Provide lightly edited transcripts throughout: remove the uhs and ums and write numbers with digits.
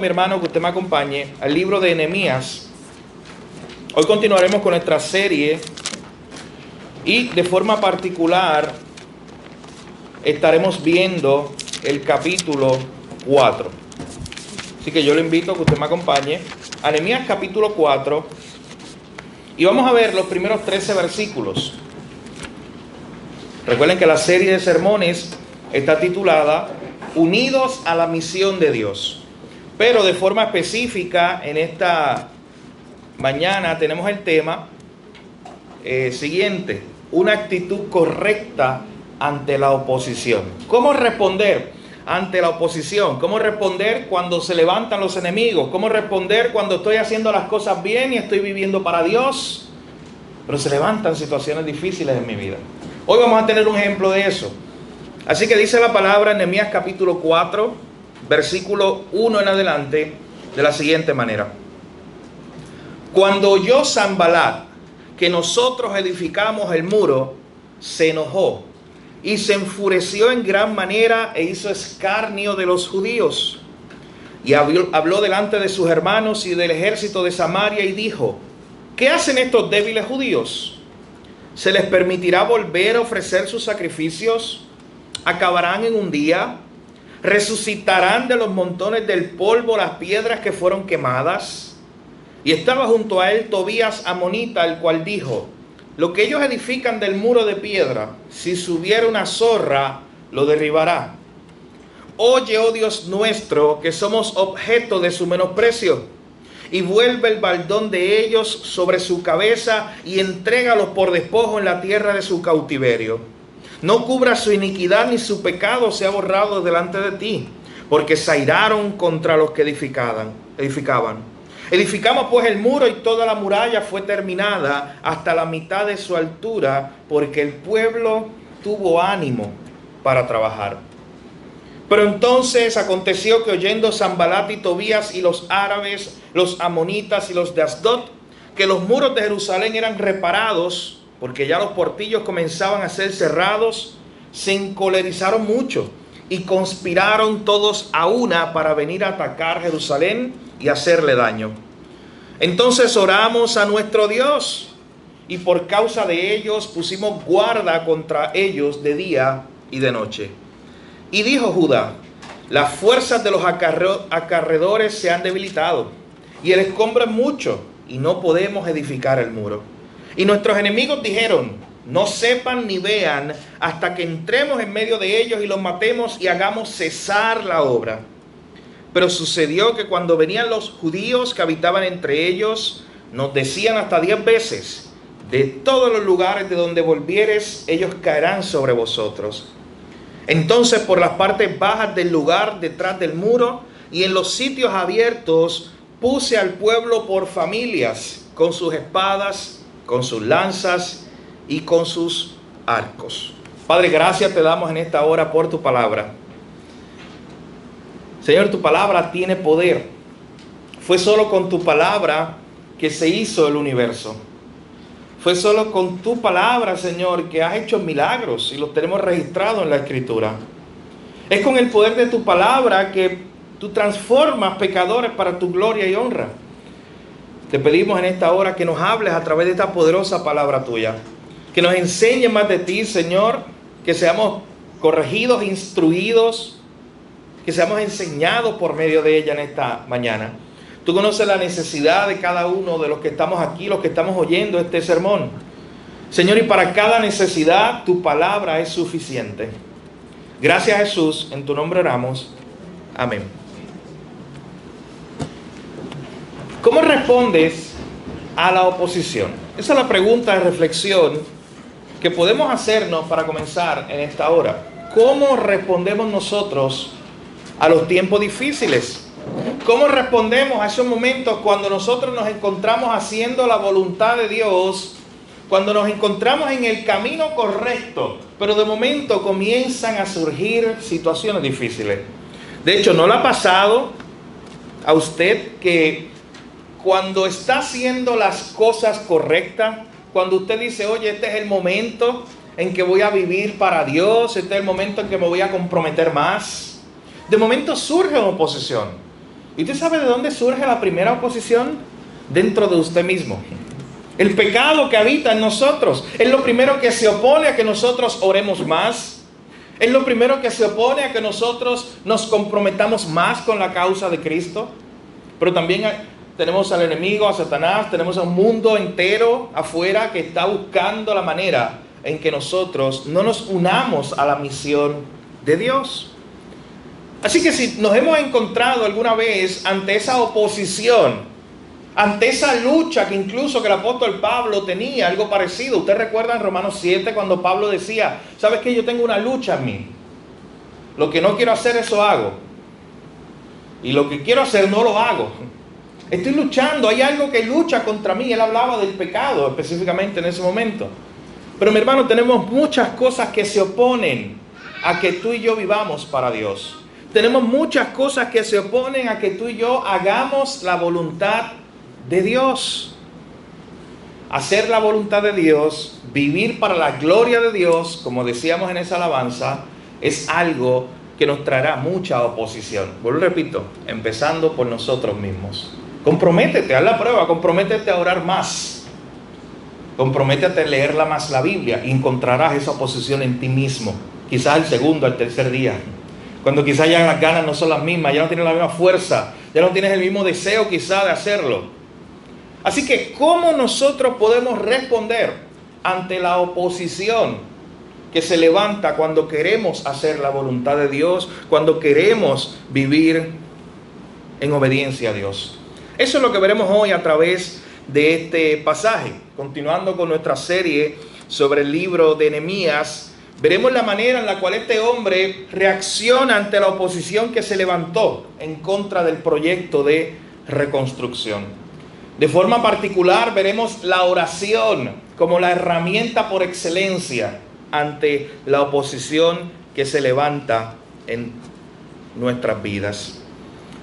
Mi hermano, que usted me acompañe al libro de Nehemías. Hoy continuaremos con nuestra serie y de forma particular estaremos viendo el capítulo 4. Así que yo le invito a que usted me acompañe a Nehemías capítulo 4 y vamos a ver los primeros 13 versículos. Recuerden que la serie de sermones está titulada Unidos a la misión de Dios. Pero de forma específica, en esta mañana tenemos el tema siguiente: una actitud correcta ante la oposición. ¿Cómo responder ante la oposición? ¿Cómo responder cuando se levantan los enemigos? ¿Cómo responder cuando estoy haciendo las cosas bien y estoy viviendo para Dios, pero se levantan situaciones difíciles en mi vida? Hoy vamos a tener un ejemplo de eso. Así que dice la palabra en Nehemías capítulo 4, versículo 1 en adelante, de la siguiente manera: Cuando oyó Sanbalat que nosotros edificamos el muro, se enojó y se enfureció en gran manera e hizo escarnio de los judíos. Y habló delante de sus hermanos y del ejército de Samaria y dijo: ¿qué hacen estos débiles judíos? ¿Se les permitirá volver a ofrecer sus sacrificios? ¿Acabarán en un día? ¿Resucitarán de los montones del polvo las piedras que fueron quemadas? Y estaba junto a él Tobías amonita, el cual dijo: lo que ellos edifican del muro de piedra, si subiera una zorra, lo derribará. Oye, oh Dios nuestro, que somos objeto de su menosprecio, y vuelve el baldón de ellos sobre su cabeza y entrégalos por despojo en la tierra de su cautiverio. No cubra su iniquidad ni su pecado sea borrado delante de ti, porque se airaron contra los que edificaban. Edificamos pues el muro y toda la muralla fue terminada hasta la mitad de su altura, porque el pueblo tuvo ánimo para trabajar. Pero entonces aconteció que oyendo Sanbalat y Tobías y los árabes, los amonitas y los de Asdod, que los muros de Jerusalén eran reparados, porque ya los portillos comenzaban a ser cerrados, se encolerizaron mucho y conspiraron todos a una para venir a atacar Jerusalén y hacerle daño. Entonces oramos a nuestro Dios y por causa de ellos pusimos guarda contra ellos de día y de noche. Y dijo Judá: las fuerzas de los acarreadores se han debilitado y el escombro es mucho y no podemos edificar el muro. Y nuestros enemigos dijeron: no sepan ni vean hasta que entremos en medio de ellos y los matemos y hagamos cesar la obra. Pero sucedió que cuando venían los judíos que habitaban entre ellos, nos decían hasta 10 veces: de todos los lugares de donde volvieres, ellos caerán sobre vosotros. Entonces por las partes bajas del lugar detrás del muro y en los sitios abiertos puse al pueblo por familias, con sus espadas, con sus lanzas y con sus arcos. Padre, gracias te damos en esta hora por tu palabra. Señor, tu palabra tiene poder. Fue solo con tu palabra que se hizo el universo. Fue solo con tu palabra, Señor, que has hecho milagros y los tenemos registrados en la Escritura. Es con el poder de tu palabra que tú transformas pecadores para tu gloria y honra. Te pedimos en esta hora que nos hables a través de esta poderosa palabra tuya. Que nos enseñes más de ti, Señor. Que seamos corregidos, instruidos. Que seamos enseñados por medio de ella en esta mañana. Tú conoces la necesidad de cada uno de los que estamos aquí, los que estamos oyendo este sermón. Señor, y para cada necesidad tu palabra es suficiente. Gracias, Jesús. En tu nombre oramos. Amén. ¿Cómo respondes a la oposición? Esa es la pregunta de reflexión que podemos hacernos para comenzar en esta hora. ¿Cómo respondemos nosotros a los tiempos difíciles? ¿Cómo respondemos a esos momentos cuando nosotros nos encontramos haciendo la voluntad de Dios, cuando nos encontramos en el camino correcto, pero de momento comienzan a surgir situaciones difíciles? De hecho, ¿no le ha pasado a usted que cuando está haciendo las cosas correctas, cuando usted dice: oye, este es el momento en que voy a vivir para Dios, este es el momento en que me voy a comprometer más, de momento surge una oposición? ¿Y usted sabe de dónde surge la primera oposición? Dentro de usted mismo. El pecado que habita en nosotros es lo primero que se opone a que nosotros oremos más. Es lo primero que se opone a que nosotros nos comprometamos más con la causa de Cristo. Pero también tenemos al enemigo, a Satanás, tenemos a un mundo entero afuera que está buscando la manera en que nosotros no nos unamos a la misión de Dios. Así que si nos hemos encontrado alguna vez ante esa oposición, ante esa lucha que incluso que el apóstol Pablo tenía, algo parecido. Usted recuerda en Romanos 7 cuando Pablo decía, ¿sabes qué? Yo tengo una lucha en mí. Lo que no quiero hacer, eso hago. Y lo que quiero hacer, no lo hago. Estoy luchando, hay algo que lucha contra mí. Él hablaba del pecado específicamente en ese momento. Pero mi hermano, tenemos muchas cosas que se oponen a que tú y yo vivamos para Dios. Tenemos muchas cosas que se oponen a que tú y yo hagamos la voluntad de Dios. Hacer la voluntad de Dios, vivir para la gloria de Dios, como decíamos en esa alabanza, es algo que nos traerá mucha oposición. Vuelvo y repito, empezando por nosotros mismos. Comprométete, haz la prueba, comprométete a orar más. Comprométete a leerla más la Biblia y encontrarás esa oposición en ti mismo. Quizás al segundo, al tercer día. Cuando quizás ya las ganas no son las mismas, ya no tienes la misma fuerza, ya no tienes el mismo deseo quizás de hacerlo. Así que, ¿cómo nosotros podemos responder ante la oposición que se levanta cuando queremos hacer la voluntad de Dios, cuando queremos vivir en obediencia a Dios? Eso es lo que veremos hoy a través de este pasaje. Continuando con nuestra serie sobre el libro de Nehemías, veremos la manera en la cual este hombre reacciona ante la oposición que se levantó en contra del proyecto de reconstrucción. De forma particular veremos la oración como la herramienta por excelencia ante la oposición que se levanta en nuestras vidas.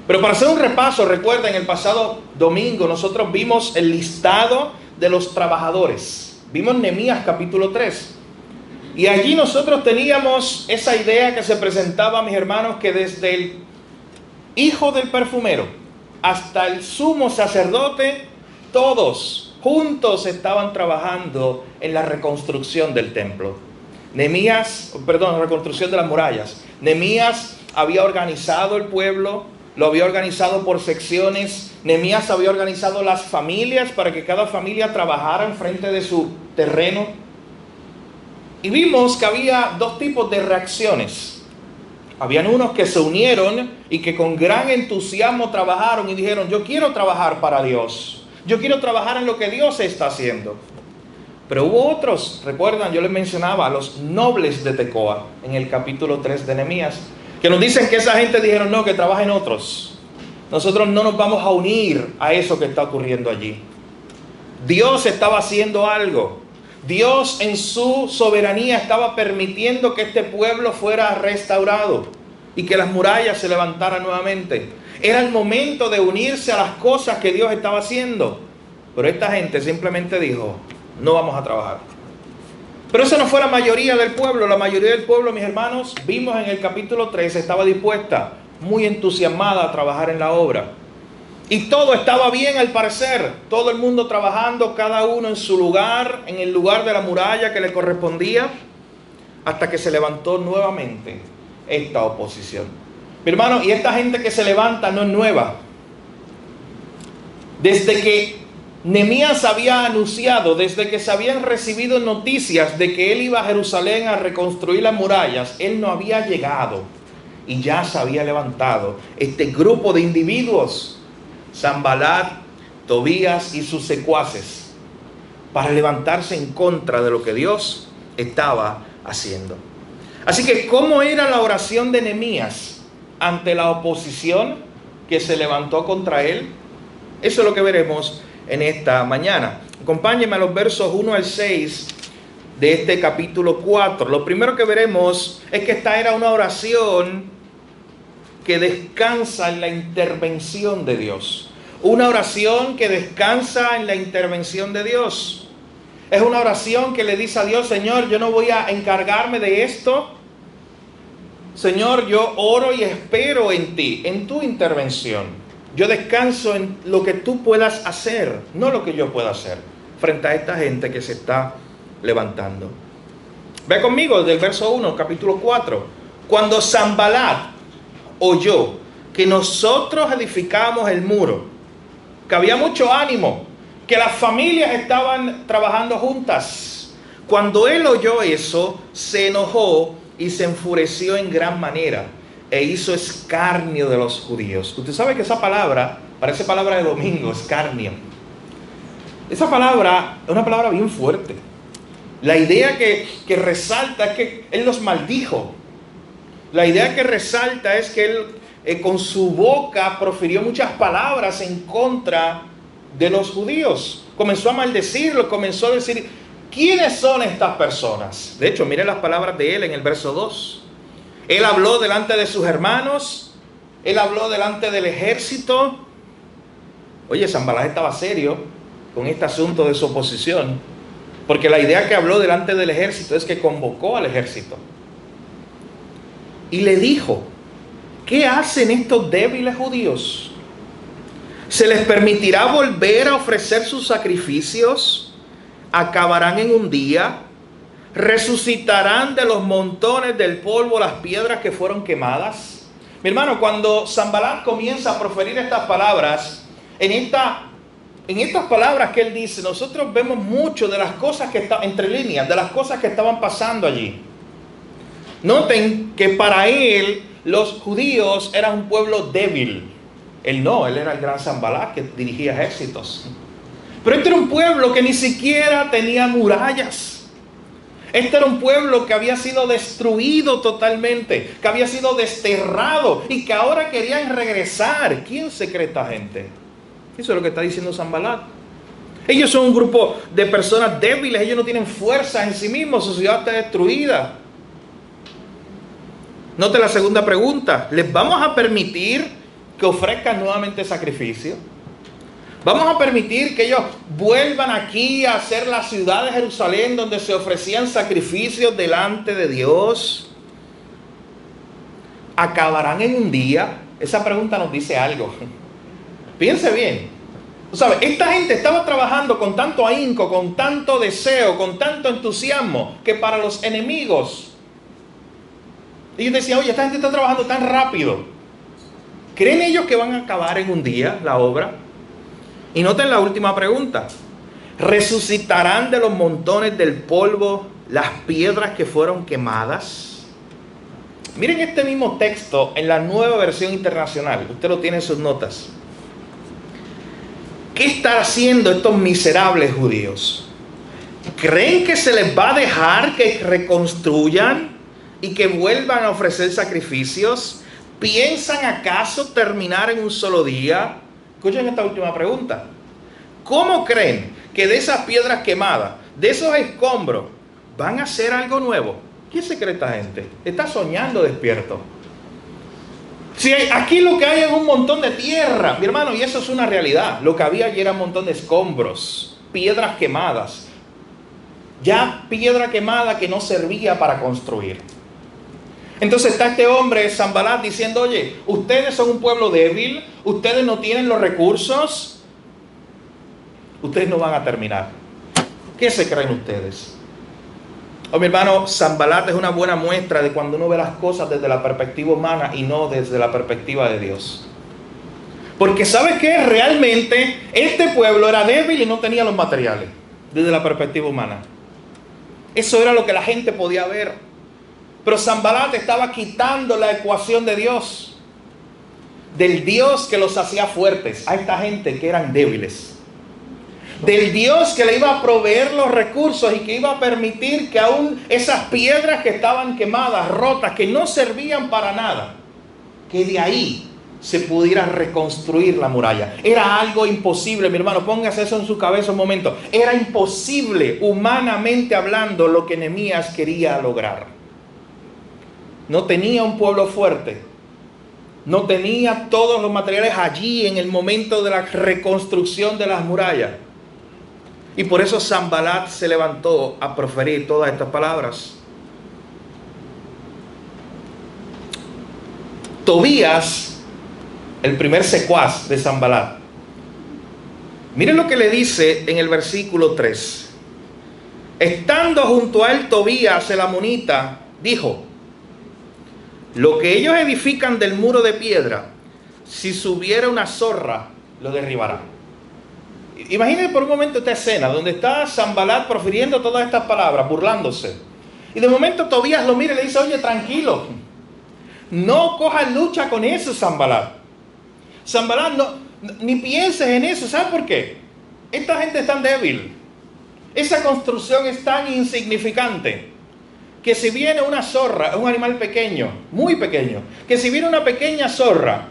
Pero para hacer un repaso, recuerden, el pasado domingo nosotros vimos el listado de los trabajadores. Vimos Nehemías capítulo 3. Y allí nosotros teníamos esa idea que se presentaba, mis hermanos, que desde el hijo del perfumero hasta el sumo sacerdote, todos juntos estaban trabajando en la reconstrucción del templo. La reconstrucción de las murallas. Nehemías había organizado el pueblo, lo había organizado por secciones. Nehemías había organizado las familias para que cada familia trabajara enfrente de su terreno. Y vimos que había dos tipos de reacciones. Habían unos que se unieron y que con gran entusiasmo trabajaron y dijeron, yo quiero trabajar para Dios. Yo quiero trabajar en lo que Dios está haciendo. Pero hubo otros, recuerdan, yo les mencionaba a los nobles de Tecoa en el capítulo 3 de Nehemías, que nos dicen que esa gente dijeron, no, que trabajen otros. Nosotros no nos vamos a unir a eso que está ocurriendo allí. Dios estaba haciendo algo. Dios en su soberanía estaba permitiendo que este pueblo fuera restaurado y que las murallas se levantaran nuevamente. Era el momento de unirse a las cosas que Dios estaba haciendo. Pero esta gente simplemente dijo, no vamos a trabajar. Pero esa no fue la mayoría del pueblo. La mayoría del pueblo, mis hermanos, vimos en el capítulo 3, estaba dispuesta, muy entusiasmada a trabajar en la obra. Y todo estaba bien al parecer, todo el mundo trabajando, cada uno en su lugar, en el lugar de la muralla que le correspondía, hasta que se levantó nuevamente esta oposición. Mi hermano, y esta gente que se levanta no es nueva. Desde que Nehemías había anunciado, desde que se habían recibido noticias de que él iba a Jerusalén a reconstruir las murallas, él no había llegado y ya se había levantado este grupo de individuos, Sanbalat, Tobías y sus secuaces, para levantarse en contra de lo que Dios estaba haciendo. Así que, ¿cómo era la oración de Nehemías ante la oposición que se levantó contra él? Eso es lo que veremos en esta mañana. Acompáñenme a los versos 1 al 6 de este capítulo 4. Lo primero que veremos es que esta era una oración que descansa en la intervención de Dios. Una oración que descansa en la intervención de Dios. Es una oración que le dice a Dios, Señor, yo no voy a encargarme de esto. Señor, yo oro y espero en ti, en tu intervención. Yo descanso en lo que tú puedas hacer, no lo que yo pueda hacer, frente a esta gente que se está levantando. Ve conmigo del verso 1, capítulo 4. Cuando Sanbalat oyó que nosotros edificamos el muro, que había mucho ánimo, que las familias estaban trabajando juntas. Cuando él oyó eso, se enojó y se enfureció en gran manera e hizo escarnio de los judíos. Usted sabe que esa palabra parece palabra de domingo, escarnio. Esa palabra es una palabra bien fuerte. La idea que resalta es que él los maldijo. La idea que resalta es que él con su boca profirió muchas palabras en contra de los judíos. Comenzó a maldecirlos, comenzó a decir, ¿quiénes son estas personas? De hecho, miren las palabras de él en el verso 2. Él habló delante de sus hermanos, él habló delante del ejército. Oye, Sanbalat estaba serio con este asunto de su oposición, porque la idea que habló delante del ejército es que convocó al ejército. Y le dijo, ¿qué hacen estos débiles judíos? ¿Se les permitirá volver a ofrecer sus sacrificios? ¿Acabarán en un día? ¿Resucitarán de los montones del polvo las piedras que fueron quemadas? Mi hermano, cuando Sanbalat comienza a proferir estas palabras, en estas palabras que él dice, nosotros vemos mucho de las cosas que estaban, entre líneas, de las cosas que estaban pasando allí. Noten que para él los judíos eran un pueblo débil. Él no, él era el gran Sanbalat que dirigía ejércitos. Pero este era un pueblo que ni siquiera tenía murallas. Este era un pueblo que había sido destruido totalmente, que había sido desterrado y que ahora querían regresar. ¿Quién se cree esta gente? Eso es lo que está diciendo Sanbalat. Ellos son un grupo de personas débiles, ellos no tienen fuerza en sí mismos, su ciudad está destruida. Note la segunda pregunta. ¿Les vamos a permitir que ofrezcan nuevamente sacrificio? ¿Vamos a permitir que ellos vuelvan aquí a hacer la ciudad de Jerusalén donde se ofrecían sacrificios delante de Dios? ¿Acabarán en un día? Esa pregunta nos dice algo. Piense bien. ¿Sabes? Esta gente estaba trabajando con tanto ahínco, con tanto deseo, con tanto entusiasmo, que para los enemigos, ellos decían, oye, esta gente está trabajando tan rápido. ¿Creen ellos que van a acabar en un día la obra? Y noten la última pregunta. ¿Resucitarán de los montones del polvo las piedras que fueron quemadas? Miren este mismo texto en la Nueva Versión Internacional. Usted lo tiene en sus notas. ¿Qué están haciendo estos miserables judíos? ¿Creen que se les va a dejar que reconstruyan y que vuelvan a ofrecer sacrificios? ¿Piensan acaso terminar en un solo día? Escuchen esta última pregunta. ¿Cómo creen que de esas piedras quemadas, de esos escombros, van a hacer algo nuevo? ¿Quién se cree esta gente? Está soñando despierto. Si aquí lo que hay es un montón de tierra, mi hermano, y eso es una realidad. Lo que había allí era un montón de escombros, piedras quemadas. Ya piedra quemada que no servía para construir. Entonces está este hombre, Sanbalat, diciendo, oye, ustedes son un pueblo débil, ustedes no tienen los recursos, ustedes no van a terminar. ¿Qué se creen ustedes? Oh, mi hermano, Sanbalat es una buena muestra de cuando uno ve las cosas desde la perspectiva humana y no desde la perspectiva de Dios. Porque ¿sabes qué? Realmente este pueblo era débil y no tenía los materiales desde la perspectiva humana. Eso era lo que la gente podía ver. Pero Sanbalat estaba quitando la ecuación de Dios, del Dios que los hacía fuertes a esta gente que eran débiles, del Dios que le iba a proveer los recursos y que iba a permitir que aún esas piedras que estaban quemadas, rotas, que no servían para nada, que de ahí se pudiera reconstruir la muralla. Era algo imposible, mi hermano, póngase eso en su cabeza un momento. Era imposible, humanamente hablando, lo que Nehemías quería lograr. No tenía un pueblo fuerte, no tenía todos los materiales allí en el momento de la reconstrucción de las murallas. Y por eso Sanbalat se levantó a proferir todas estas palabras. Tobías el primer secuaz de Sanbalat. Miren lo que le dice en el versículo 3. Estando junto a él Tobías el amonita, dijo: lo que ellos edifican del muro de piedra, si subiera una zorra, lo derribará. Imagínense por un momento esta escena donde está Sanbalat profiriendo todas estas palabras, burlándose. Y de momento Tobías lo mira y le dice: oye, tranquilo, no cojas lucha con eso, Sanbalat. Sanbalat, no, ni pienses en eso. ¿Sabes por qué? Esta gente es tan débil. Esa construcción es tan insignificante que si viene una zorra, es un animal pequeño, muy pequeño, que si viene una pequeña zorra,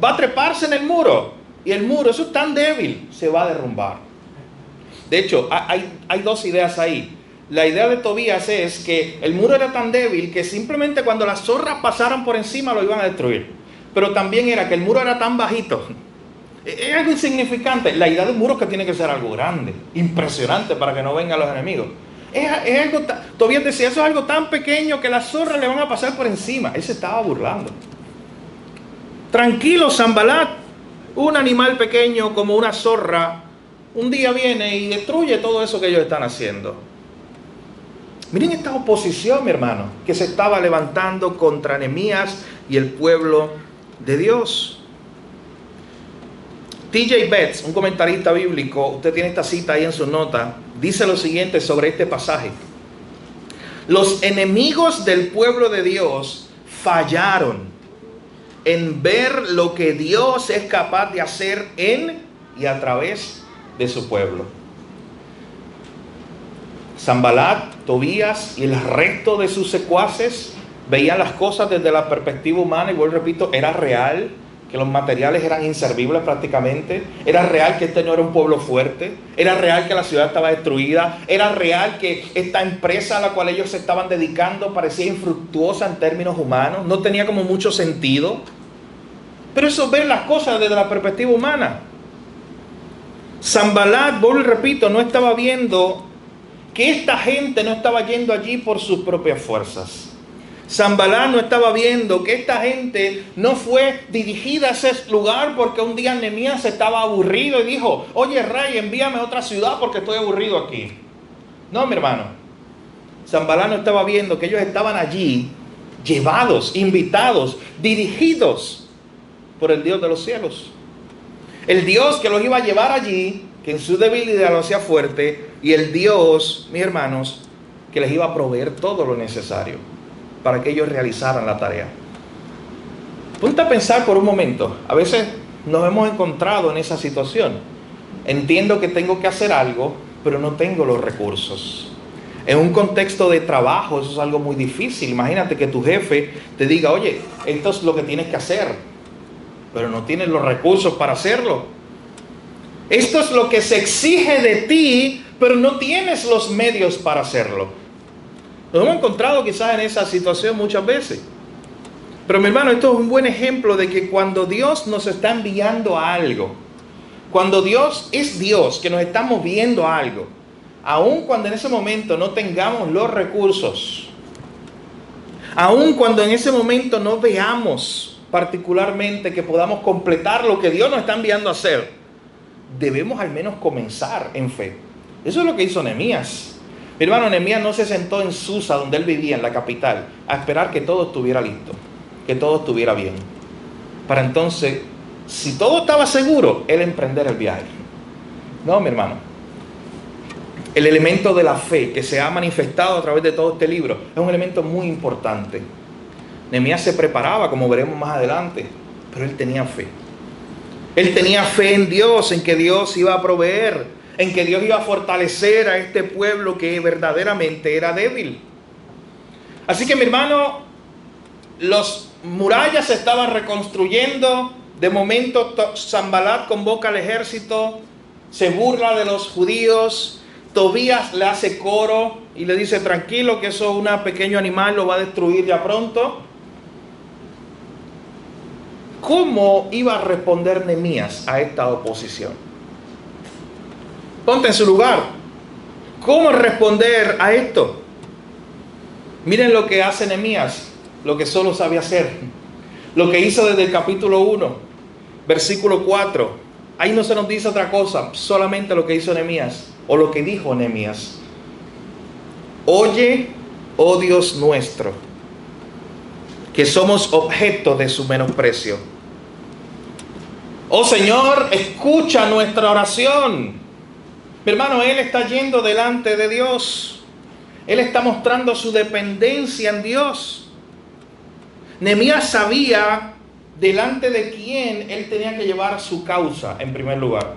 va a treparse en el muro. Y el muro, eso es tan débil, se va a derrumbar. De hecho, hay dos ideas ahí. La idea de Tobías es que el muro era tan débil que simplemente cuando las zorras pasaran por encima lo iban a destruir. Pero también era que el muro era tan bajito. Es algo insignificante. La idea del muro es que tiene que ser algo grande, impresionante para que no vengan los enemigos. Tobías decía, eso es algo tan pequeño que las zorras le van a pasar por encima. Él se estaba burlando. Tranquilo, Sanbalat. Un animal pequeño como una zorra un día viene y destruye todo eso que ellos están haciendo. Miren esta oposición, mi hermano, que se estaba levantando contra Nehemías y el pueblo de Dios. T.J. Betts, un comentarista bíblico, usted tiene esta cita ahí en su nota, dice lo siguiente sobre este pasaje: los enemigos del pueblo de Dios fallaron en ver lo que Dios es capaz de hacer en y a través de su pueblo. Sanbalat, Tobías y el resto de sus secuaces veían las cosas desde la perspectiva humana, y vuelvo repito, era real que los materiales eran inservibles prácticamente, era real que este no era un pueblo fuerte, era real que la ciudad estaba destruida, era real que esta empresa a la cual ellos se estaban dedicando parecía infructuosa en términos humanos, no tenía como mucho sentido. Pero eso es ver las cosas desde la perspectiva humana. Sanbalat, vuelvo y repito, no estaba viendo que esta gente no estaba yendo allí por sus propias fuerzas. Sanbalat no estaba viendo que esta gente no fue dirigida a ese lugar porque un día Nehemías estaba aburrido y dijo: oye, rey, envíame a otra ciudad porque estoy aburrido aquí. No, mi hermano. Sanbalat no estaba viendo que ellos estaban allí, llevados, invitados, dirigidos por el Dios de los cielos. El Dios que los iba a llevar allí, que en su debilidad lo hacía fuerte, y el Dios, mis hermanos, que les iba a proveer todo lo necesario para que ellos realizaran la tarea. Ponte a pensar por un momento. A veces nos hemos encontrado en esa situación. Entiendo que tengo que hacer algo, pero no tengo los recursos. En un contexto de trabajo, eso es algo muy difícil. Imagínate que tu jefe te diga: oye, esto es lo que tienes que hacer, pero no tienes los recursos para hacerlo. Esto es lo que se exige de ti, pero no tienes los medios para hacerlo. Nos hemos encontrado quizás en esa situación muchas veces. Pero mi hermano, esto es un buen ejemplo de que cuando Dios nos está enviando a algo, cuando Dios es Dios que nos está moviendo a algo, aun cuando en ese momento no tengamos los recursos, aun cuando en ese momento no veamos particularmente que podamos completar lo que Dios nos está enviando a hacer, debemos al menos comenzar en fe. Eso es lo que hizo Nehemías. Mi hermano, Nehemías no se sentó en Susa, donde él vivía, en la capital, a esperar que todo estuviera listo, que todo estuviera bien, para entonces, si todo estaba seguro, él emprender el viaje. No, mi hermano. El elemento de la fe que se ha manifestado a través de todo este libro es un elemento muy importante. Nehemías se preparaba, como veremos más adelante, pero él tenía fe. Él tenía fe en Dios, en que Dios iba a proveer, en que Dios iba a fortalecer a este pueblo que verdaderamente era débil. Así que, mi hermano, las murallas se estaban reconstruyendo. De momento Sanbalat convoca al ejército, se burla de los judíos. Tobías le hace coro y le dice: tranquilo, que eso es un pequeño animal, lo va a destruir ya pronto. ¿Cómo iba a responder Nehemías a esta oposición? Ponte en su lugar. ¿Cómo responder a esto? Miren lo que hace Nehemías, lo que solo sabe hacer, lo que hizo desde el capítulo 1. Versículo 4. Ahí no se nos dice otra cosa, solamente lo que hizo Nehemías, o lo que dijo Nehemías. Oye, oh Dios nuestro, que somos objeto de su menosprecio. Oh Señor, escucha nuestra oración. Mi hermano, él está yendo delante de Dios. Él está mostrando su dependencia en Dios. Nehemías sabía delante de quién él tenía que llevar su causa en primer lugar.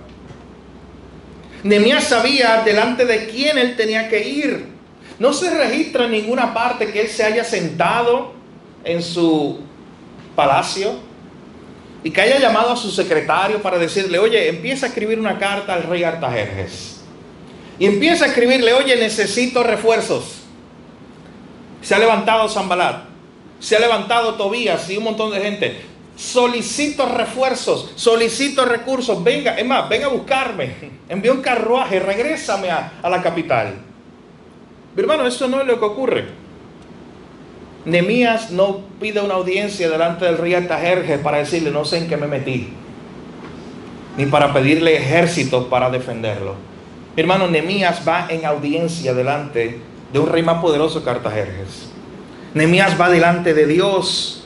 Nehemías sabía delante de quién él tenía que ir. No se registra en ninguna parte que él se haya sentado en su palacio y que haya llamado a su secretario para decirle: oye, empieza a escribir una carta al rey Artajerjes. Y empieza a escribirle: oye, necesito refuerzos. Se ha levantado Sanbalat, se ha levantado Tobías y un montón de gente. Solicito refuerzos, solicito recursos. Venga, es más, venga a buscarme. Envía un carruaje, regrésame a la capital. Mi hermano, eso no es lo que ocurre. Nehemías no pide una audiencia delante del rey Artajerjes para decirle: no sé en qué me metí, ni para pedirle ejércitos para defenderlo. Mi hermano, Nehemías va en audiencia delante de un rey más poderoso que Artajerjes. Nehemías va delante de Dios.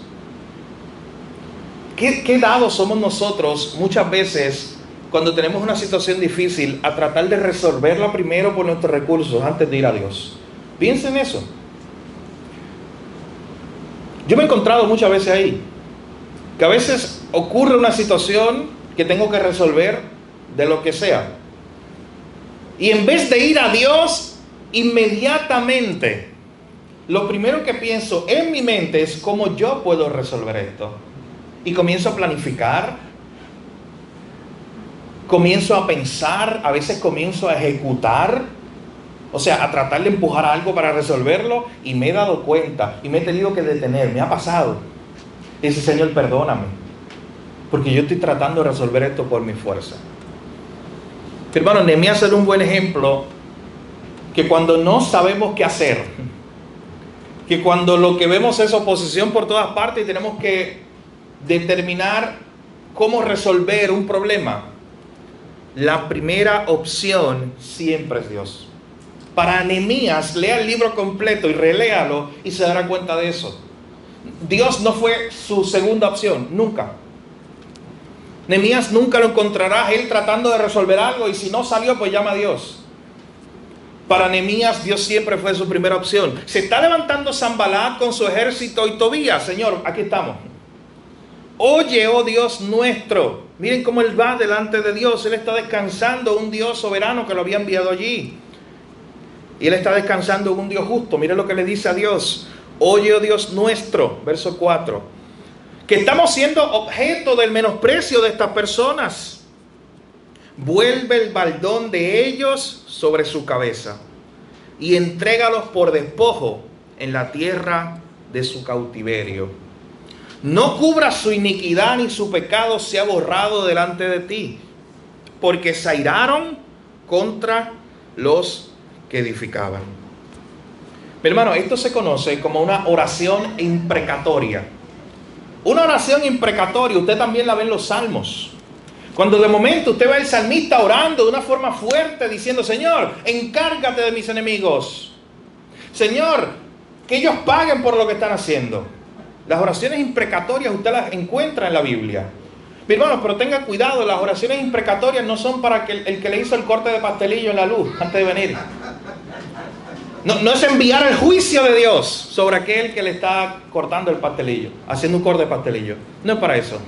¿Qué dados somos nosotros muchas veces cuando tenemos una situación difícil a tratar de resolverla primero por nuestros recursos antes de ir a Dios? Piensen en eso. Yo me he encontrado muchas veces ahí, que a veces ocurre una situación que tengo que resolver de lo que sea. Y en vez de ir a Dios inmediatamente, lo primero que pienso en mi mente es cómo yo puedo resolver esto. Y comienzo a planificar, comienzo a pensar, a veces comienzo a ejecutar, o sea, a tratar de empujar algo para resolverlo, y me he dado cuenta y me he tenido que detener. Me ha pasado. Y dice: Señor, perdóname, porque yo estoy tratando de resolver esto por mi fuerza. Hermano, Nehemías era un buen ejemplo que cuando no sabemos qué hacer, que cuando lo que vemos es oposición por todas partes y tenemos que determinar cómo resolver un problema, la primera opción siempre es Dios. Para Nehemías, lea el libro completo y reléalo y se dará cuenta de eso. Dios no fue su segunda opción, nunca. Nehemías nunca lo encontrarás él tratando de resolver algo y si no salió, pues llama a Dios. Para Nehemías, Dios siempre fue su primera opción. Se está levantando Sanbalat con su ejército y Tobías: Señor, aquí estamos. Oye, oh Dios nuestro. Miren cómo él va delante de Dios. Él está descansando en un Dios soberano que lo había enviado allí. Y él está descansando en un Dios justo. Miren lo que le dice a Dios: oye, oh Dios nuestro, verso 4, que estamos siendo objeto del menosprecio de estas personas. Vuelve el baldón de ellos sobre su cabeza y entrégalos por despojo en la tierra de su cautiverio. No cubra su iniquidad ni su pecado sea borrado delante de ti, porque se airaron contra los que edificaban. Mi hermano, esto se conoce como una oración imprecatoria. Una oración imprecatoria, usted también la ve en los salmos. Cuando de momento usted ve al salmista orando de una forma fuerte, diciendo: Señor, encárgate de mis enemigos. Señor, que ellos paguen por lo que están haciendo. Las oraciones imprecatorias usted las encuentra en la Biblia. Mi hermano, pero tenga cuidado, las oraciones imprecatorias no son para que el que le hizo el corte de pastelillo en la luz antes de venir. No es enviar el juicio de Dios sobre aquel que le está cortando el pastelillo, haciendo un corte de pastelillo. No es para eso.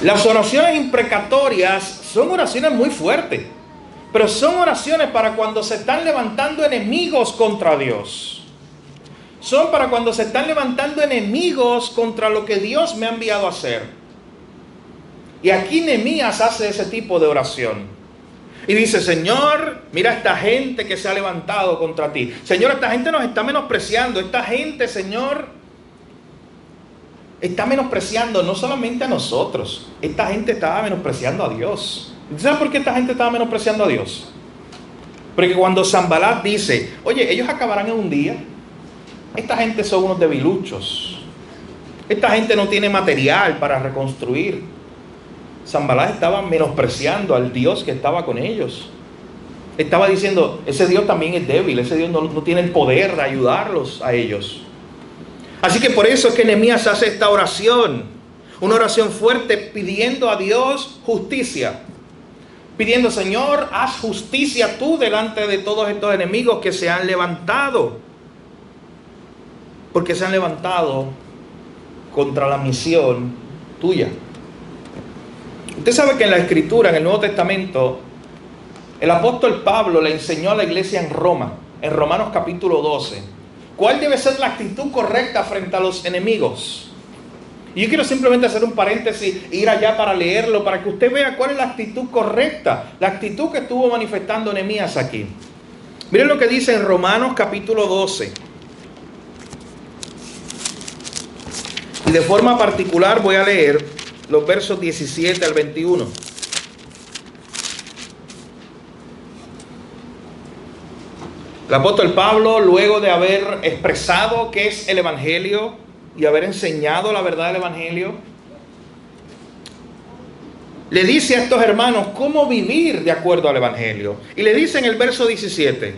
Las oraciones imprecatorias son oraciones muy fuertes, pero son oraciones para cuando se están levantando enemigos contra Dios. Son para cuando se están levantando enemigos contra lo que Dios me ha enviado a hacer. Y aquí Nehemías hace ese tipo de oración. Y dice: Señor, mira esta gente que se ha levantado contra ti. Señor, esta gente nos está menospreciando. Esta gente, Señor, está menospreciando no solamente a nosotros. Esta gente estaba menospreciando a Dios. ¿Sabes por qué esta gente estaba menospreciando a Dios? Porque cuando Sanbalat dice: oye, ellos acabarán en un día. Esta gente son unos debiluchos. Esta gente no tiene material para reconstruir. Sanbalat estaba menospreciando al Dios que estaba con ellos. Estaba diciendo, ese Dios también es débil, ese Dios no tiene el poder de ayudarlos a ellos. Así que por eso es que Nehemías hace esta oración, una oración fuerte pidiendo a Dios justicia. Pidiendo, Señor, haz justicia tú delante de todos estos enemigos que se han levantado. Porque se han levantado contra la misión tuya. Usted sabe que en la Escritura, en el Nuevo Testamento, el apóstol Pablo le enseñó a la iglesia en Roma, en Romanos capítulo 12, cuál debe ser la actitud correcta frente a los enemigos. Y yo quiero simplemente hacer un paréntesis, ir allá para leerlo, para que usted vea cuál es la actitud correcta, la actitud que estuvo manifestando Nehemías aquí. Miren lo que dice en Romanos capítulo 12. Y de forma particular voy a leer los versos 17 al 21. El apóstol Pablo, luego de haber expresado qué es el Evangelio y haber enseñado la verdad del Evangelio, le dice a estos hermanos cómo vivir de acuerdo al Evangelio. Y le dice en el verso 17,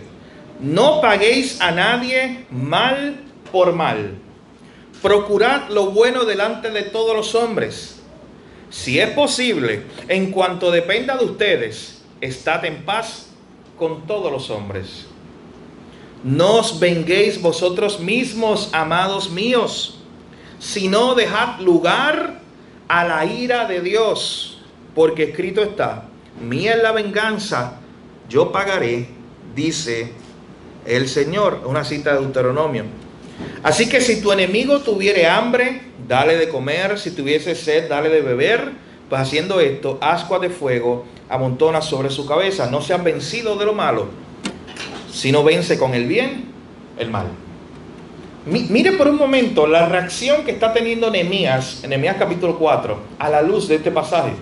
no paguéis a nadie mal por mal. Procurad lo bueno delante de todos los hombres. Si es posible, en cuanto dependa de ustedes, estad en paz con todos los hombres. No os venguéis vosotros mismos, amados míos, sino dejad lugar a la ira de Dios, porque escrito está, mía es la venganza, yo pagaré, dice el Señor. Una cita de Deuteronomio. Así que si tu enemigo tuviere hambre, dale de comer; si tuviese sed, dale de beber. Pues haciendo esto, ascuas de fuego amontona sobre su cabeza. No sean vencidos de lo malo, sino vence con el bien el mal. Mire por un momento la reacción que está teniendo Nehemías, en Nehemías capítulo 4, a la luz de este pasaje,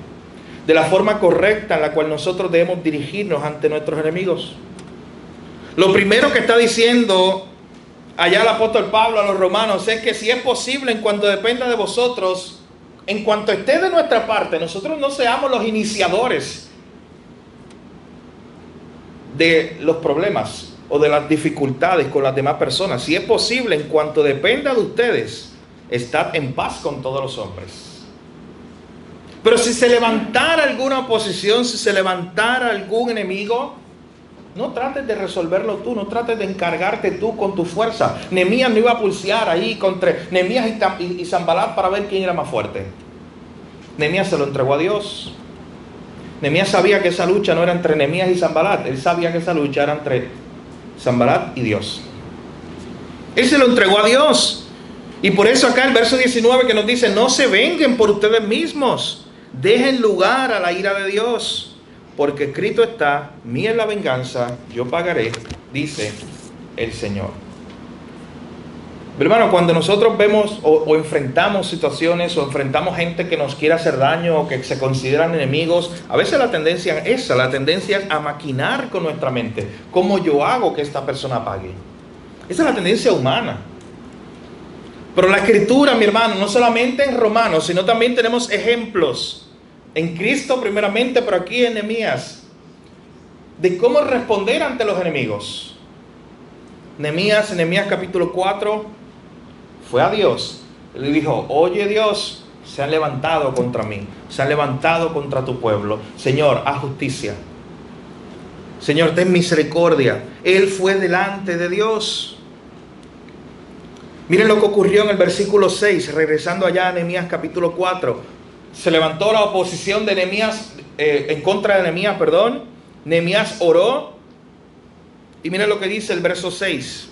de la forma correcta en la cual nosotros debemos dirigirnos ante nuestros enemigos. Lo primero que está diciendo allá el apóstol Pablo a los romanos es que si es posible, en cuanto dependa de vosotros, en cuanto esté de nuestra parte, nosotros no seamos los iniciadores de los problemas o de las dificultades con las demás personas. Si es posible, en cuanto dependa de ustedes, estad en paz con todos los hombres. Pero si se levantara alguna oposición, si se levantara algún enemigo, no trates de resolverlo tú, no trates de encargarte tú con tu fuerza. Nehemías no iba a pulsear ahí contra Nehemías y Sanbalat para ver quién era más fuerte. Nehemías se lo entregó a Dios. Nehemías sabía que esa lucha no era entre Nehemías y Sanbalat. Él sabía que esa lucha era entre Sanbalat y Dios. Él se lo entregó a Dios. Y por eso acá el verso 19 que nos dice, no se venguen por ustedes mismos, dejen lugar a la ira de Dios. Porque escrito está, mía es la venganza, yo pagaré, dice el Señor. Pero hermano, cuando nosotros vemos o enfrentamos situaciones o enfrentamos gente que nos quiere hacer daño o que se consideran enemigos, a veces la tendencia es a maquinar con nuestra mente. ¿Cómo yo hago que esta persona pague? Esa es la tendencia humana. Pero la Escritura, mi hermano, no solamente en Romanos, sino también tenemos ejemplos en Cristo primeramente, pero aquí en Nehemías, de cómo responder ante los enemigos. Nehemías, en Nehemías capítulo 4, fue a Dios. Le dijo, oye Dios, se han levantado contra mí, se han levantado contra tu pueblo. Señor, haz justicia. Señor, ten misericordia. Él fue delante de Dios. Miren lo que ocurrió en el versículo 6, regresando allá a Nehemías capítulo 4. Se levantó la oposición de Nehemías, en contra de Nehemías, perdón. Nehemías oró. Y miren lo que dice el verso 6.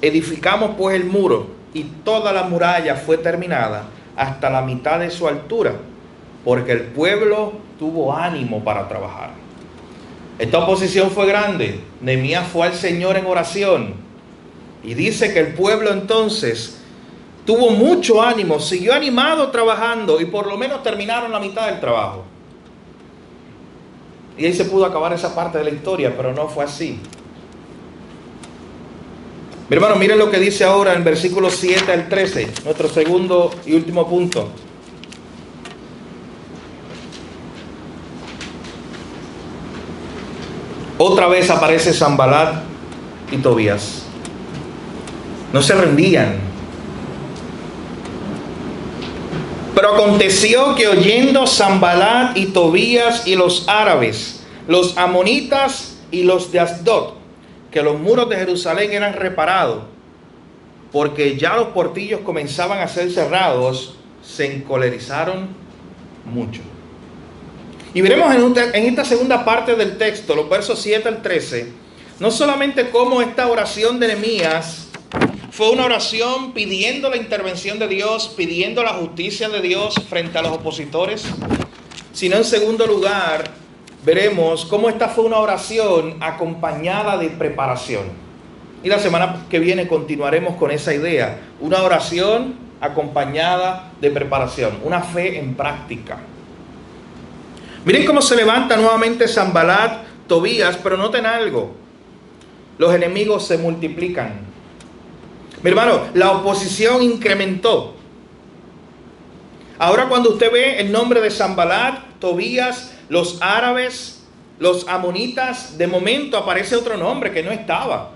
Edificamos pues el muro, y toda la muralla fue terminada hasta la mitad de su altura, porque el pueblo tuvo ánimo para trabajar. Esta oposición fue grande. Nehemías fue al Señor en oración. Y dice que el pueblo entonces tuvo mucho ánimo, siguió animado trabajando y por lo menos terminaron la mitad del trabajo. Y ahí se pudo acabar esa parte de la historia, pero no fue así. Mi hermano, miren lo que dice ahora en versículos 7 al 13, nuestro segundo y último punto. Otra vez aparece Sanbalat y Tobías. No se rendían. Pero aconteció que oyendo Sanbalat y Tobías y los árabes, los amonitas y los de Asdod, que los muros de Jerusalén eran reparados, porque ya los portillos comenzaban a ser cerrados, se encolerizaron mucho. Y veremos en esta segunda parte del texto, los versos 7 al 13, no solamente cómo esta oración de Nehemías fue una oración pidiendo la intervención de Dios, pidiendo la justicia de Dios frente a los opositores, sino en segundo lugar, veremos cómo esta fue una oración acompañada de preparación. Y la semana que viene continuaremos con esa idea, una oración acompañada de preparación, una fe en práctica. Miren cómo se levanta nuevamente Sanbalat, Tobías, pero noten algo, los enemigos se multiplican. Mi hermano, la oposición incrementó. Ahora cuando usted ve el nombre de Sanbalat, Tobías, los árabes, los amonitas, de momento aparece otro nombre que no estaba.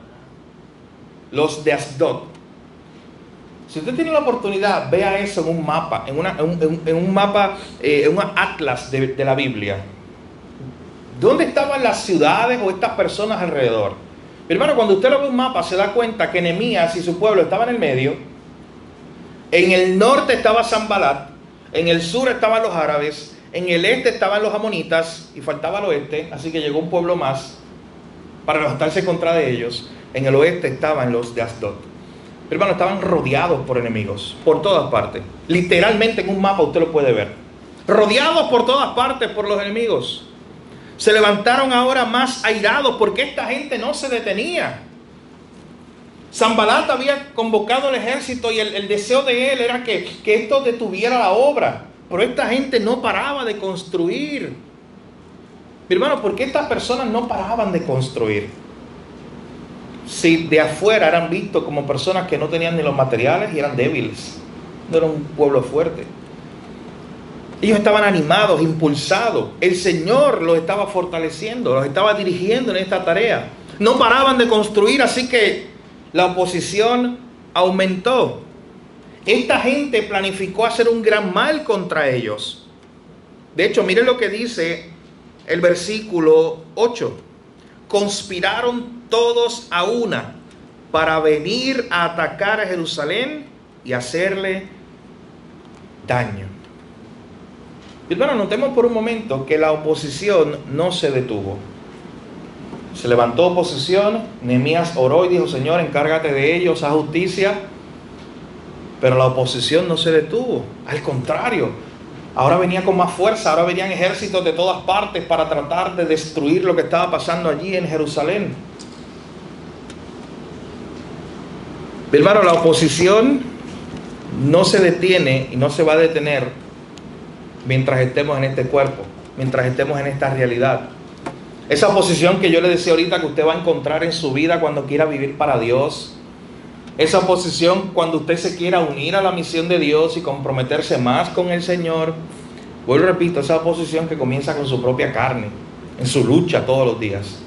Los de Asdod. Si usted tiene la oportunidad, vea eso en un mapa, en un mapa, en un atlas de la Biblia. ¿Dónde estaban las ciudades o estas personas alrededor? Mi hermano, cuando usted lo ve en un mapa, se da cuenta que Nehemías y su pueblo estaban en el medio. En el norte estaba Sanbalat, en el sur estaban los árabes, en el este estaban los amonitas y faltaba el oeste, así que llegó un pueblo más para levantarse contra de ellos. En el oeste estaban los de Asdod. Hermano, estaban rodeados por enemigos, por todas partes. Literalmente en un mapa usted lo puede ver. Rodeados por todas partes por los enemigos. Se levantaron ahora más airados porque esta gente no se detenía. Sanbalat había convocado al ejército y el deseo de él era que esto detuviera la obra. Pero esta gente no paraba de construir. Mi hermano, ¿por qué estas personas no paraban de construir? Si de afuera eran vistos como personas que no tenían ni los materiales y eran débiles. No era un pueblo fuerte. Ellos estaban animados, impulsados. El Señor los estaba fortaleciendo, los estaba dirigiendo en esta tarea. No paraban de construir, así que la oposición aumentó. Esta gente planificó hacer un gran mal contra ellos. De hecho, miren lo que dice el versículo 8. Conspiraron todos a una para venir a atacar a Jerusalén y hacerle daño. Y bueno, notemos por un momento que la oposición no se detuvo. Se levantó oposición, Nehemías oró y dijo: Señor, encárgate de ellos, haz justicia. Pero la oposición no se detuvo, al contrario, ahora venía con más fuerza, ahora venían ejércitos de todas partes para tratar de destruir lo que estaba pasando allí en Jerusalén. Hermano, la oposición no se detiene y no se va a detener mientras estemos en este cuerpo, mientras estemos en esta realidad. Esa oposición que yo le decía ahorita que usted va a encontrar en su vida cuando quiera vivir para Dios. Esa oposición cuando usted se quiera unir a la misión de Dios y comprometerse más con el Señor. Vuelvo y repito, esa oposición que comienza con su propia carne, en su lucha todos los días.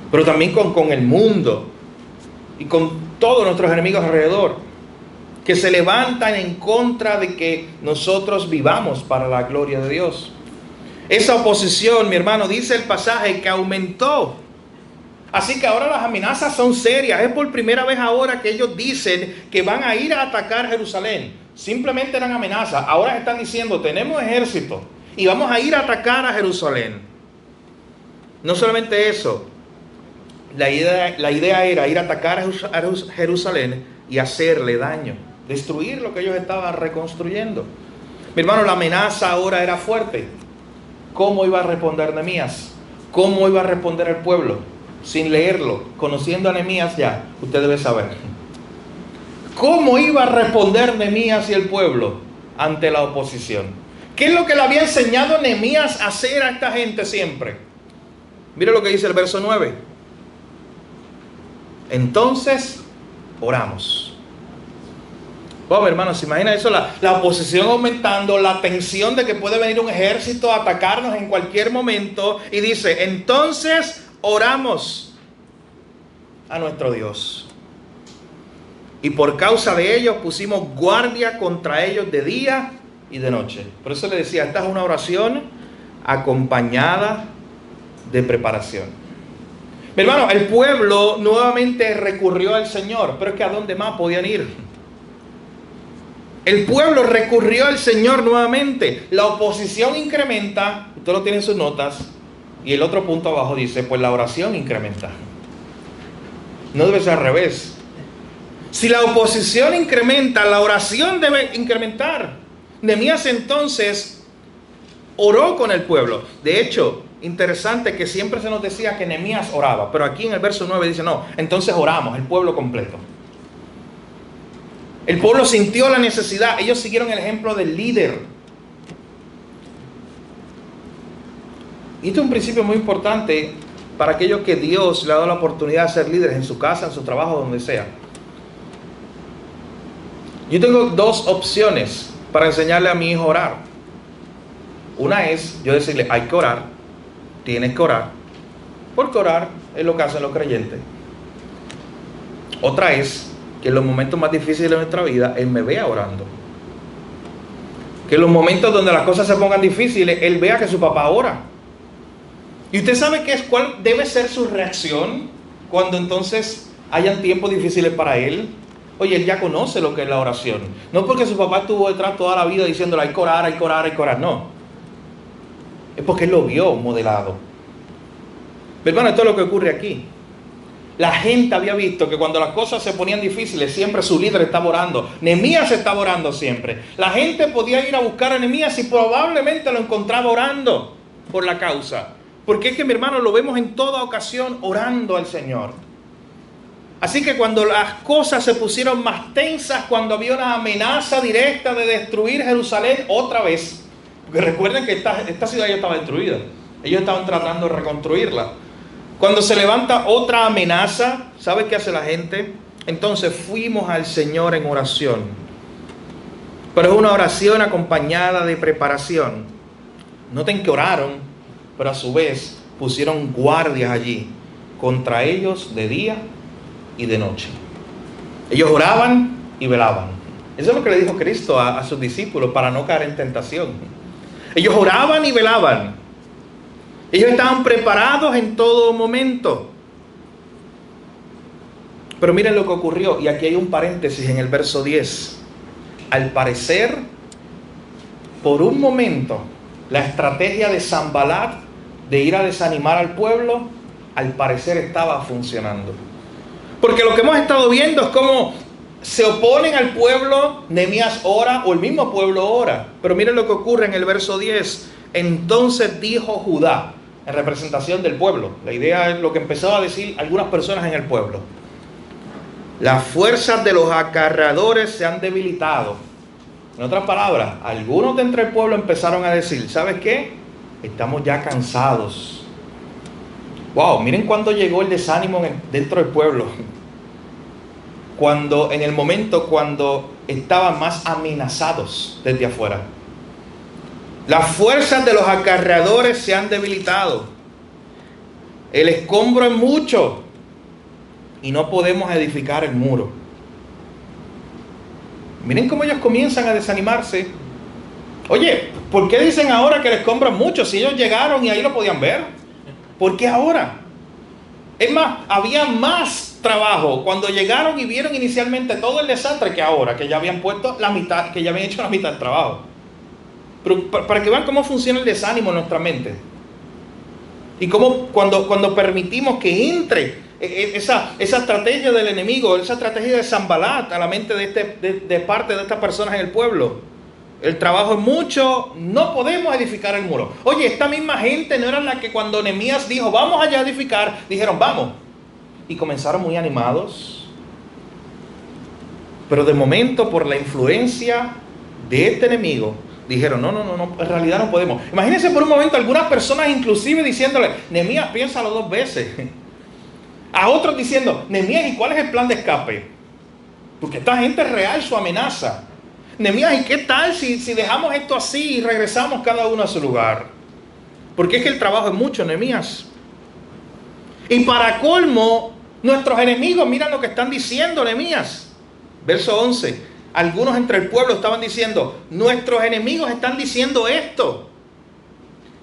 Pero también con el mundo y con todos nuestros enemigos alrededor, que se levantan en contra de que nosotros vivamos para la gloria de Dios. Esa oposición, mi hermano, dice el pasaje que aumentó. Así que ahora las amenazas son serias. Es por primera vez ahora que ellos dicen que van a ir a atacar Jerusalén. Simplemente eran amenazas. Ahora están diciendo: tenemos ejército y vamos a ir a atacar a Jerusalén. No solamente eso. La idea era ir a atacar a Jerusalén y hacerle daño. Destruir lo que ellos estaban reconstruyendo. Mi hermano, la amenaza ahora era fuerte. ¿Cómo iba a responder Nehemías? ¿Cómo iba a responder el pueblo? Sin leerlo, conociendo a Nehemías ya, usted debe saber. ¿Cómo iba a responder Nehemías y el pueblo ante la oposición? ¿Qué es lo que le había enseñado Nehemías a hacer a esta gente siempre? Mire lo que dice el verso 9. Entonces, oramos. Vamos, hermanos, ¿se imagina eso? La oposición aumentando, la tensión de que puede venir un ejército a atacarnos en cualquier momento. Y dice: entonces oramos a nuestro Dios. Y por causa de ellos pusimos guardia contra ellos de día y de noche. Por eso le decía, esta es una oración acompañada de preparación. Mi hermano, el pueblo nuevamente recurrió al Señor, pero es que ¿a dónde más podían ir? El pueblo recurrió al Señor nuevamente. La oposición incrementa, usted lo tiene en sus notas, y el otro punto abajo dice, pues la oración incrementa. No debe ser al revés. Si la oposición incrementa, la oración debe incrementar. Nehemías entonces oró con el pueblo. De hecho, interesante que siempre se nos decía que Nehemías oraba, pero aquí en el verso 9 dice, no, entonces oramos, el pueblo completo. El pueblo sintió la necesidad, ellos siguieron el ejemplo del líder. Y esto es un principio muy importante para aquellos que Dios le ha dado la oportunidad de ser líderes en su casa, en su trabajo, donde sea. Yo tengo dos opciones para enseñarle a mi hijo a orar. Una es yo decirle, hay que orar, tienes que orar, porque orar es lo que hacen los creyentes. Otra es que en los momentos más difíciles de nuestra vida, él me vea orando. Que en los momentos donde las cosas se pongan difíciles, él vea que su papá ora. Y usted sabe cuál debe ser su reacción cuando entonces hayan tiempos difíciles para él. Oye, él ya conoce lo que es la oración. No porque su papá estuvo detrás toda la vida diciéndole hay que orar, hay que orar, hay que orar. No. Es porque él lo vio modelado. Pero hermano, esto es lo que ocurre aquí. La gente había visto que cuando las cosas se ponían difíciles, siempre su líder estaba orando. Nehemías estaba orando siempre. La gente podía ir a buscar a Nehemías y probablemente lo encontraba orando por la causa. Porque es que, mi hermano, lo vemos en toda ocasión orando al Señor. Así que cuando las cosas se pusieron más tensas, cuando había una amenaza directa de destruir Jerusalén otra vez, porque recuerden que esta ciudad ya estaba destruida, ellos estaban tratando de reconstruirla. Cuando se levanta otra amenaza, ¿sabe qué hace la gente? Entonces fuimos al Señor en oración. Pero es una oración acompañada de preparación. Noten que oraron, pero a su vez pusieron guardias allí contra ellos de día y de noche. Ellos oraban y velaban. Eso es lo que le dijo Cristo a sus discípulos para no caer en tentación. Ellos oraban y velaban. Ellos estaban preparados en todo momento. Pero miren lo que ocurrió, y aquí hay un paréntesis en el verso 10. Al parecer, por un momento, la estrategia de Sanbalat de ir a desanimar al pueblo, al parecer estaba funcionando. Porque lo que hemos estado viendo es cómo se oponen al pueblo, Nehemías ora, o el mismo pueblo ora. Pero miren lo que ocurre en el verso 10. Entonces dijo Judá, en representación del pueblo. La idea es lo que empezaba a decir algunas personas en el pueblo. Las fuerzas de los acarreadores se han debilitado. En otras palabras, algunos de entre el pueblo empezaron a decir, ¿sabes qué? Estamos ya cansados. Wow, miren cuándo llegó el desánimo dentro del pueblo. En el momento cuando estaban más amenazados desde afuera. Las fuerzas de los acarreadores se han debilitado. El escombro es mucho y no podemos edificar el muro. Miren cómo ellos comienzan a desanimarse. Oye, ¿por qué dicen ahora que el escombro es mucho? Si ellos llegaron y ahí lo podían ver. ¿Por qué ahora? Es más, había más trabajo cuando llegaron y vieron inicialmente todo el desastre que ahora, que ya habían puesto la mitad, que ya habían hecho la mitad del trabajo. Pero para que vean cómo funciona el desánimo en nuestra mente. Y cómo cuando permitimos que entre esa estrategia del enemigo, esa estrategia de Sanbalat a la mente de parte de estas personas en el pueblo. El trabajo es mucho, no podemos edificar el muro. Oye, esta misma gente no era la que cuando Nehemías dijo, vamos allá a edificar, dijeron, vamos. Y comenzaron muy animados. Pero de momento, por la influencia de este enemigo, dijeron, no, en realidad no podemos. Imagínense por un momento algunas personas inclusive diciéndole, Nehemías, piénsalo 2 veces. A otros diciendo, Nehemías, ¿y cuál es el plan de escape? Porque esta gente es real su amenaza. Nehemías, ¿y qué tal si dejamos esto así y regresamos cada uno a su lugar? Porque es que el trabajo es mucho, Nehemías. Y para colmo, nuestros enemigos, miran lo que están diciendo, Nehemías. Verso 11. Algunos entre el pueblo estaban diciendo, nuestros enemigos están diciendo esto,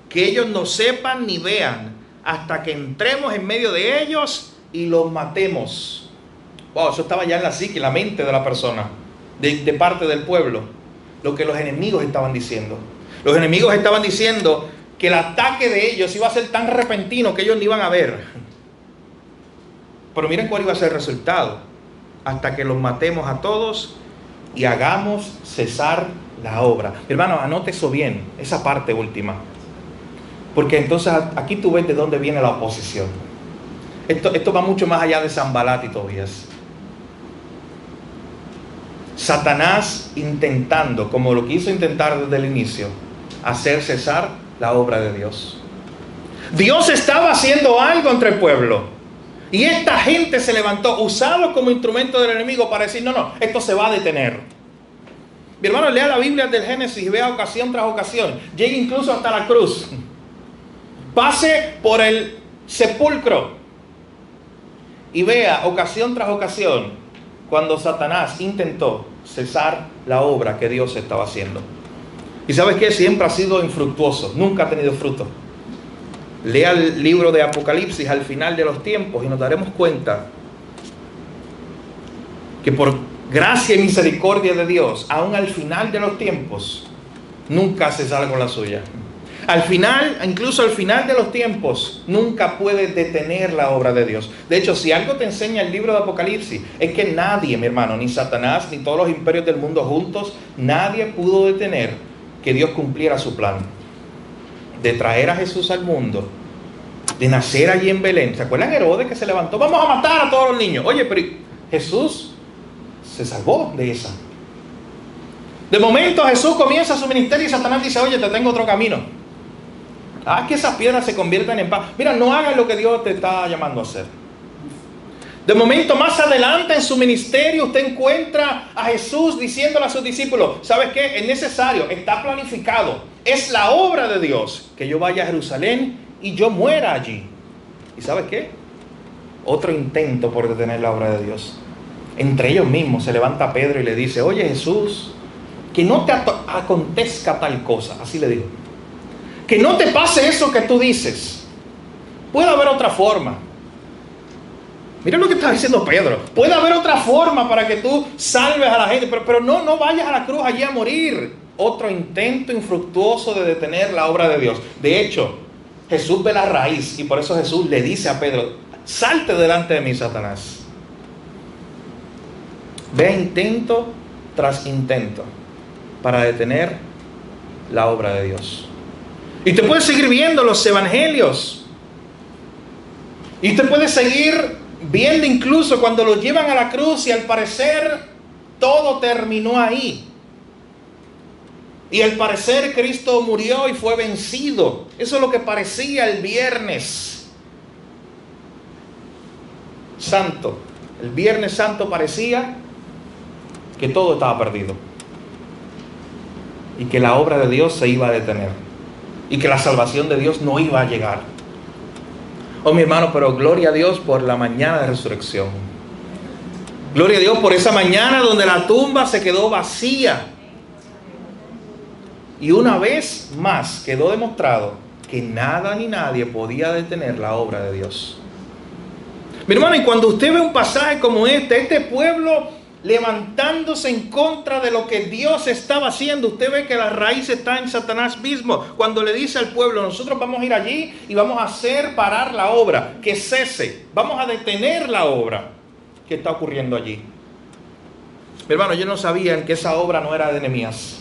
que ellos no sepan ni vean hasta que entremos en medio de ellos y los matemos. Wow, eso estaba ya en la psique, en la mente de la persona, de parte del pueblo, lo que los enemigos estaban diciendo. Los enemigos estaban diciendo que el ataque de ellos iba a ser tan repentino que ellos ni iban a ver. Pero miren cuál iba a ser el resultado. Hasta que los matemos a todos y hagamos cesar la obra. Hermano, anote eso bien, esa parte última. Porque entonces aquí tú ves de dónde viene la oposición. Esto va mucho más allá de Sanbalat y Tobías. Satanás intentando, como lo quiso intentar desde el inicio, hacer cesar la obra de Dios. Dios estaba haciendo algo entre el pueblo. Y esta gente se levantó, usado como instrumento del enemigo para decir, no, esto se va a detener. Mi hermano, lea la Biblia del Génesis y vea ocasión tras ocasión. Llegue incluso hasta la cruz. Pase por el sepulcro y vea ocasión tras ocasión cuando Satanás intentó cesar la obra que Dios estaba haciendo. ¿Y sabes qué? Siempre ha sido infructuoso, nunca ha tenido fruto. Lea el libro de Apocalipsis al final de los tiempos y nos daremos cuenta que por gracia y misericordia de Dios, aún al final de los tiempos, nunca se sale con la suya. Al final, incluso al final de los tiempos, nunca puedes detener la obra de Dios. De hecho, si algo te enseña el libro de Apocalipsis, es que nadie, mi hermano, ni Satanás, ni todos los imperios del mundo juntos, nadie pudo detener que Dios cumpliera su plan de traer a Jesús al mundo, de nacer allí en Belén. ¿Se acuerdan Herodes que se levantó? Vamos a matar a todos los niños. Oye, pero Jesús se salvó de esa. De momento Jesús comienza su ministerio y Satanás dice, oye, te tengo otro camino. Que esas piedras se conviertan en pan. Mira, no hagas lo que Dios te está llamando a hacer. De momento, más adelante en su ministerio, usted encuentra a Jesús diciéndole a sus discípulos, ¿sabes qué? Es necesario, está planificado. Es la obra de Dios que yo vaya a Jerusalén y yo muera allí. ¿Y sabes qué? Otro intento por detener la obra de Dios. Entre ellos mismos se levanta Pedro y le dice, oye Jesús, que no te acontezca tal cosa. Así le dijo. Que no te pase eso que tú dices. Puede haber otra forma. Mira lo que está diciendo Pedro. Puede haber otra forma para que tú salves a la gente, pero no vayas a la cruz allí a morir. Otro intento infructuoso de detener la obra de Dios. De hecho, Jesús ve la raíz y por eso Jesús le dice a Pedro, salte delante de mí, Satanás. Ve intento tras intento para detener la obra de Dios. Y usted puede seguir viendo los evangelios. Y usted puede seguir viendo incluso cuando lo llevan a la cruz y al parecer todo terminó ahí. Y al parecer Cristo murió y fue vencido. Eso es lo que parecía el Viernes Santo. El Viernes Santo parecía que todo estaba perdido. Y que la obra de Dios se iba a detener. Y que la salvación de Dios no iba a llegar. Oh, mi hermano, pero gloria a Dios por la mañana de resurrección. Gloria a Dios por esa mañana donde la tumba se quedó vacía. Y una vez más quedó demostrado que nada ni nadie podía detener la obra de Dios. Mi hermano, y cuando usted ve un pasaje como este pueblo levantándose en contra de lo que Dios estaba haciendo, usted ve que la raíz está en Satanás mismo. Cuando le dice al pueblo, nosotros vamos a ir allí y vamos a hacer parar la obra, que cese, vamos a detener la obra que está ocurriendo allí. Mi hermano, ellos no sabían que esa obra no era de Nehemías,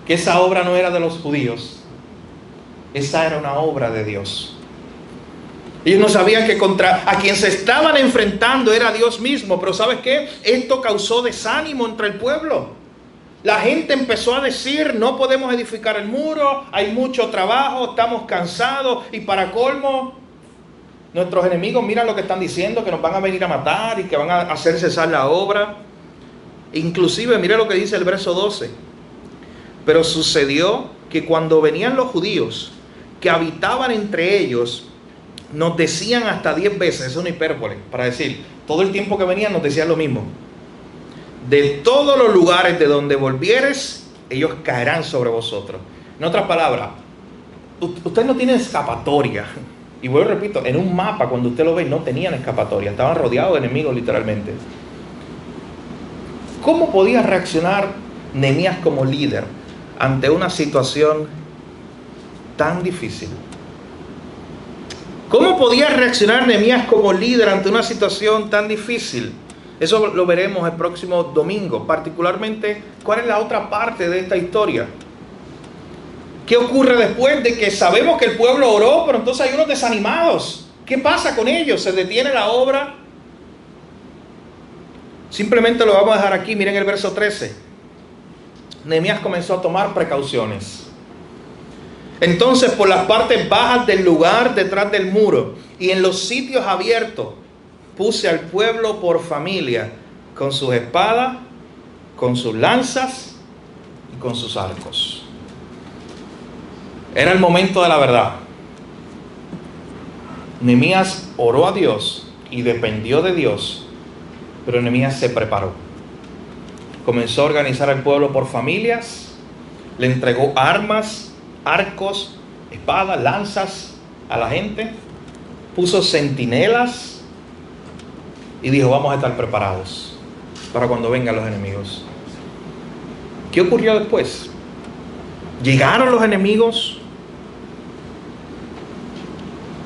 que esa obra no era de los judíos, esa era una obra de Dios. Ellos no sabían que contra a quien se estaban enfrentando era Dios mismo. Pero ¿sabes qué? Esto causó desánimo entre el pueblo. La gente empezó a decir, no podemos edificar el muro, hay mucho trabajo, estamos cansados. Y para colmo, nuestros enemigos miran lo que están diciendo, que nos van a venir a matar y que van a hacer cesar la obra. Inclusive, mira lo que dice el verso 12. Pero sucedió que cuando venían los judíos que habitaban entre ellos nos decían hasta 10 veces, es una hipérbole, para decir, todo el tiempo que venían nos decían lo mismo. De todos los lugares de donde volvieres, ellos caerán sobre vosotros. En otras palabras, usted no tiene escapatoria. Y vuelvo y repito, en un mapa, cuando usted lo ve, no tenían escapatoria, estaban rodeados de enemigos literalmente. ¿Cómo podía reaccionar Nehemías como líder ante una situación tan difícil? ¿Cómo podía reaccionar Nehemías como líder ante una situación tan difícil? Eso lo veremos el próximo domingo. Particularmente, ¿cuál es la otra parte de esta historia? ¿Qué ocurre después de que sabemos que el pueblo oró, pero entonces hay unos desanimados? ¿Qué pasa con ellos? ¿Se detiene la obra? Simplemente lo vamos a dejar aquí. Miren el verso 13. Nehemías comenzó a tomar precauciones. Entonces, por las partes bajas del lugar detrás del muro y en los sitios abiertos, puse al pueblo por familia, con sus espadas, con sus lanzas y con sus arcos. Era el momento de la verdad. Nehemías oró a Dios y dependió de Dios, pero Nehemías se preparó. Comenzó a organizar al pueblo por familias, le entregó armas, arcos, espadas, lanzas a la gente, puso centinelas y dijo, vamos a estar preparados para cuando vengan los enemigos. ¿Qué ocurrió después? Llegaron los enemigos.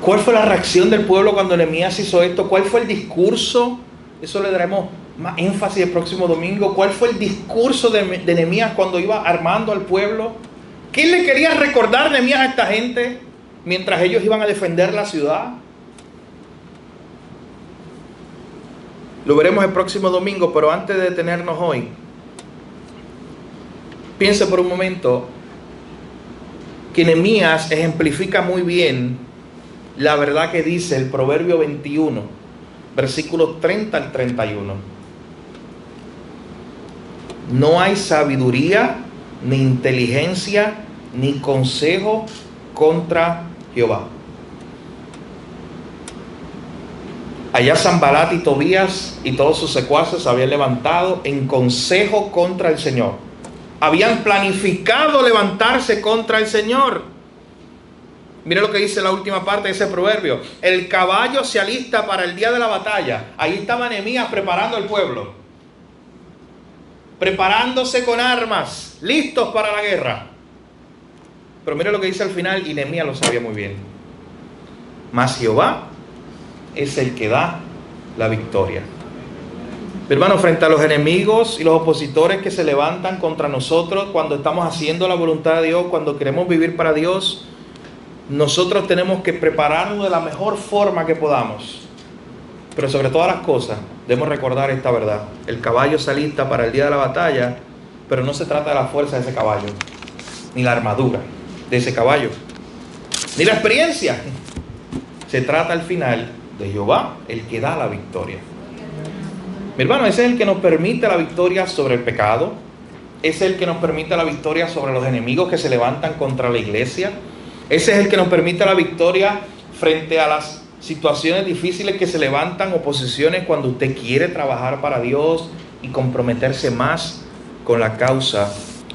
¿Cuál fue la reacción del pueblo cuando Nehemías hizo esto? ¿Cuál fue el discurso? Eso le daremos más énfasis el próximo domingo. ¿Cuál fue el discurso de Nehemías cuando iba armando al pueblo? ¿Qué le quería recordar Nehemías a esta gente mientras ellos iban a defender la ciudad? Lo veremos el próximo domingo, pero antes de detenernos hoy, piense por un momento que Nehemías ejemplifica muy bien la verdad que dice el Proverbio 21, versículos 30 al 31. No hay sabiduría, ni inteligencia, ni consejo contra Jehová. Allá Sanbalat y Tobías y todos sus secuaces se habían levantado en consejo contra el Señor. Habían planificado levantarse contra el Señor. Mire lo que dice la última parte de ese proverbio. El caballo se alista para el día de la batalla. Ahí estaba Nehemías preparando al pueblo. Preparándose con armas, listos para la guerra. Pero mire lo que dice al final, y Nehemías lo sabía muy bien. Mas Jehová es el que da la victoria. Hermano, frente a los enemigos y los opositores que se levantan contra nosotros cuando estamos haciendo la voluntad de Dios, cuando queremos vivir para Dios, nosotros tenemos que prepararnos de la mejor forma que podamos. Pero sobre todas las cosas, debemos recordar esta verdad. El caballo se alista para el día de la batalla, pero no se trata de la fuerza de ese caballo, ni la armadura de ese caballo, ni la experiencia. Se trata al final de Jehová, el que da la victoria. Mi hermano, ese es el que nos permite la victoria sobre el pecado. Ese es el que nos permite la victoria sobre los enemigos que se levantan contra la iglesia. Ese es el que nos permite la victoria frente a las situaciones difíciles que se levantan, oposiciones cuando usted quiere trabajar para Dios y comprometerse más con la causa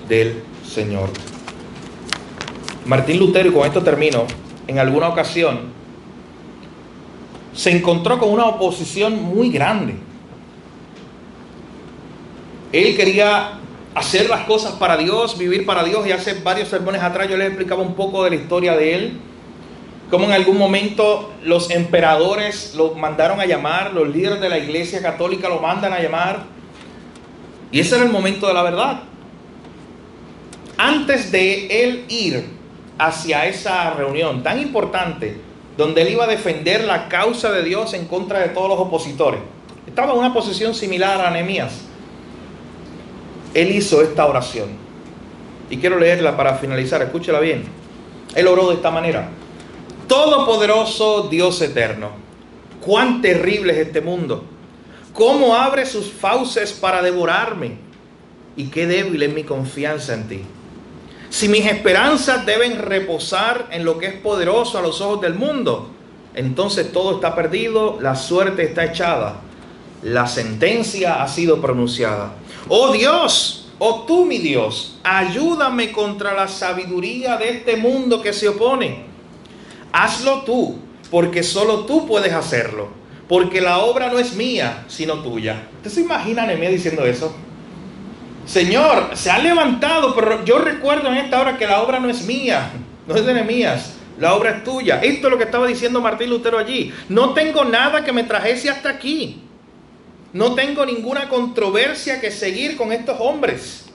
del Señor. Martín Lutero, y con esto termino, en alguna ocasión se encontró con una oposición muy grande. Él quería hacer las cosas para Dios, vivir para Dios, y hace varios sermones atrás yo les explicaba un poco de la historia de él, cómo en algún momento los emperadores lo mandaron a llamar, los líderes de la iglesia católica lo mandan a llamar, y ese era el momento de la verdad. Antes de él ir hacia esa reunión tan importante, donde él iba a defender la causa de Dios en contra de todos los opositores, estaba en una posición similar a Nehemías. Él hizo esta oración, y quiero leerla para finalizar, escúchela bien. Él oró de esta manera: Todopoderoso Dios eterno, cuán terrible es este mundo, cómo abre sus fauces para devorarme, y qué débil es mi confianza en ti. Si mis esperanzas deben reposar en lo que es poderoso a los ojos del mundo, entonces todo está perdido, la suerte está echada, la sentencia ha sido pronunciada. Oh Dios, oh tú mi Dios, ayúdame contra la sabiduría de este mundo que se opone. Hazlo tú, porque solo tú puedes hacerlo, porque la obra no es mía, sino tuya. ¿Usted se imagina a Nehemías diciendo eso? Señor, se ha levantado, pero yo recuerdo en esta hora que la obra no es mía, no es de Nehemías, la obra es tuya. Esto es lo que estaba diciendo Martín Lutero allí. No tengo nada que me trajese hasta aquí. No tengo ninguna controversia que seguir con estos hombres.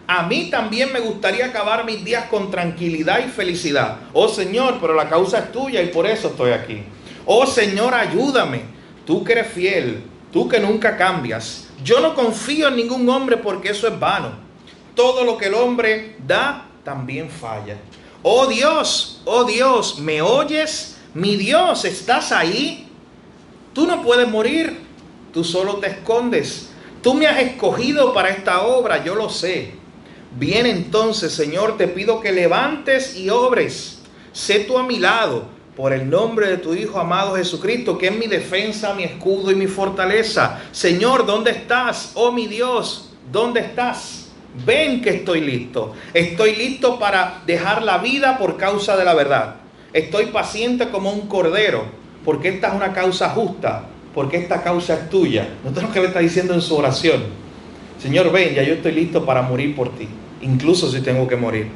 A mí también me gustaría acabar mis días con tranquilidad y felicidad. Oh Señor, pero la causa es tuya y por eso estoy aquí. Oh Señor, ayúdame. Tú que eres fiel, tú que nunca cambias. Yo no confío en ningún hombre porque eso es vano. Todo lo que el hombre da también falla. Oh Dios, ¿me oyes? Mi Dios, ¿estás ahí? Tú no puedes morir, tú solo te escondes. Tú me has escogido para esta obra, yo lo sé. Bien entonces, Señor, te pido que levantes y obres. Sé tú a mi lado, por el nombre de tu Hijo amado Jesucristo, que es mi defensa, mi escudo y mi fortaleza. Señor, ¿dónde estás? Oh mi Dios, ¿dónde estás? Ven que estoy listo. Estoy listo para dejar la vida por causa de la verdad. Estoy paciente como un cordero, porque esta es una causa justa, porque esta causa es tuya. Noten lo que le está diciendo en su oración. Señor, ven, ya yo estoy listo para morir por ti, incluso si tengo que morir.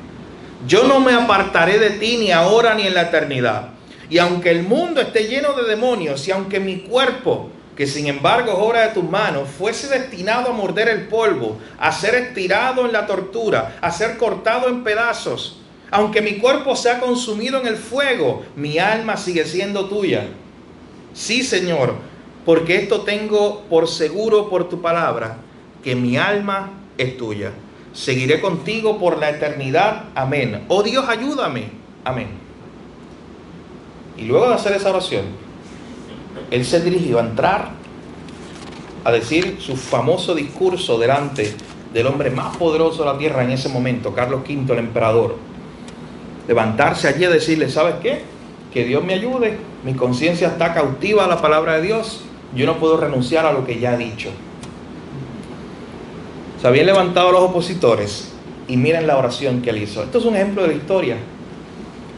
Yo no me apartaré de ti ni ahora ni en la eternidad. Y aunque el mundo esté lleno de demonios, y aunque mi cuerpo, que sin embargo es obra de tus manos, fuese destinado a morder el polvo, a ser estirado en la tortura, a ser cortado en pedazos, aunque mi cuerpo sea consumido en el fuego, mi alma sigue siendo tuya. Sí, Señor, porque esto tengo por seguro por tu palabra, que mi alma es tuya. Seguiré contigo por la eternidad. Amén. Oh Dios, ayúdame. Amén. Y luego de hacer esa oración, él se dirigió a entrar a decir su famoso discurso delante del hombre más poderoso de la tierra en ese momento, Carlos V, el emperador. Levantarse allí y decirle, ¿sabes qué? Que Dios me ayude, mi conciencia está cautiva a la palabra de Dios, yo no puedo renunciar a lo que ya he dicho. Se habían levantado los opositores y miren la oración que él hizo. Esto es un ejemplo de la historia.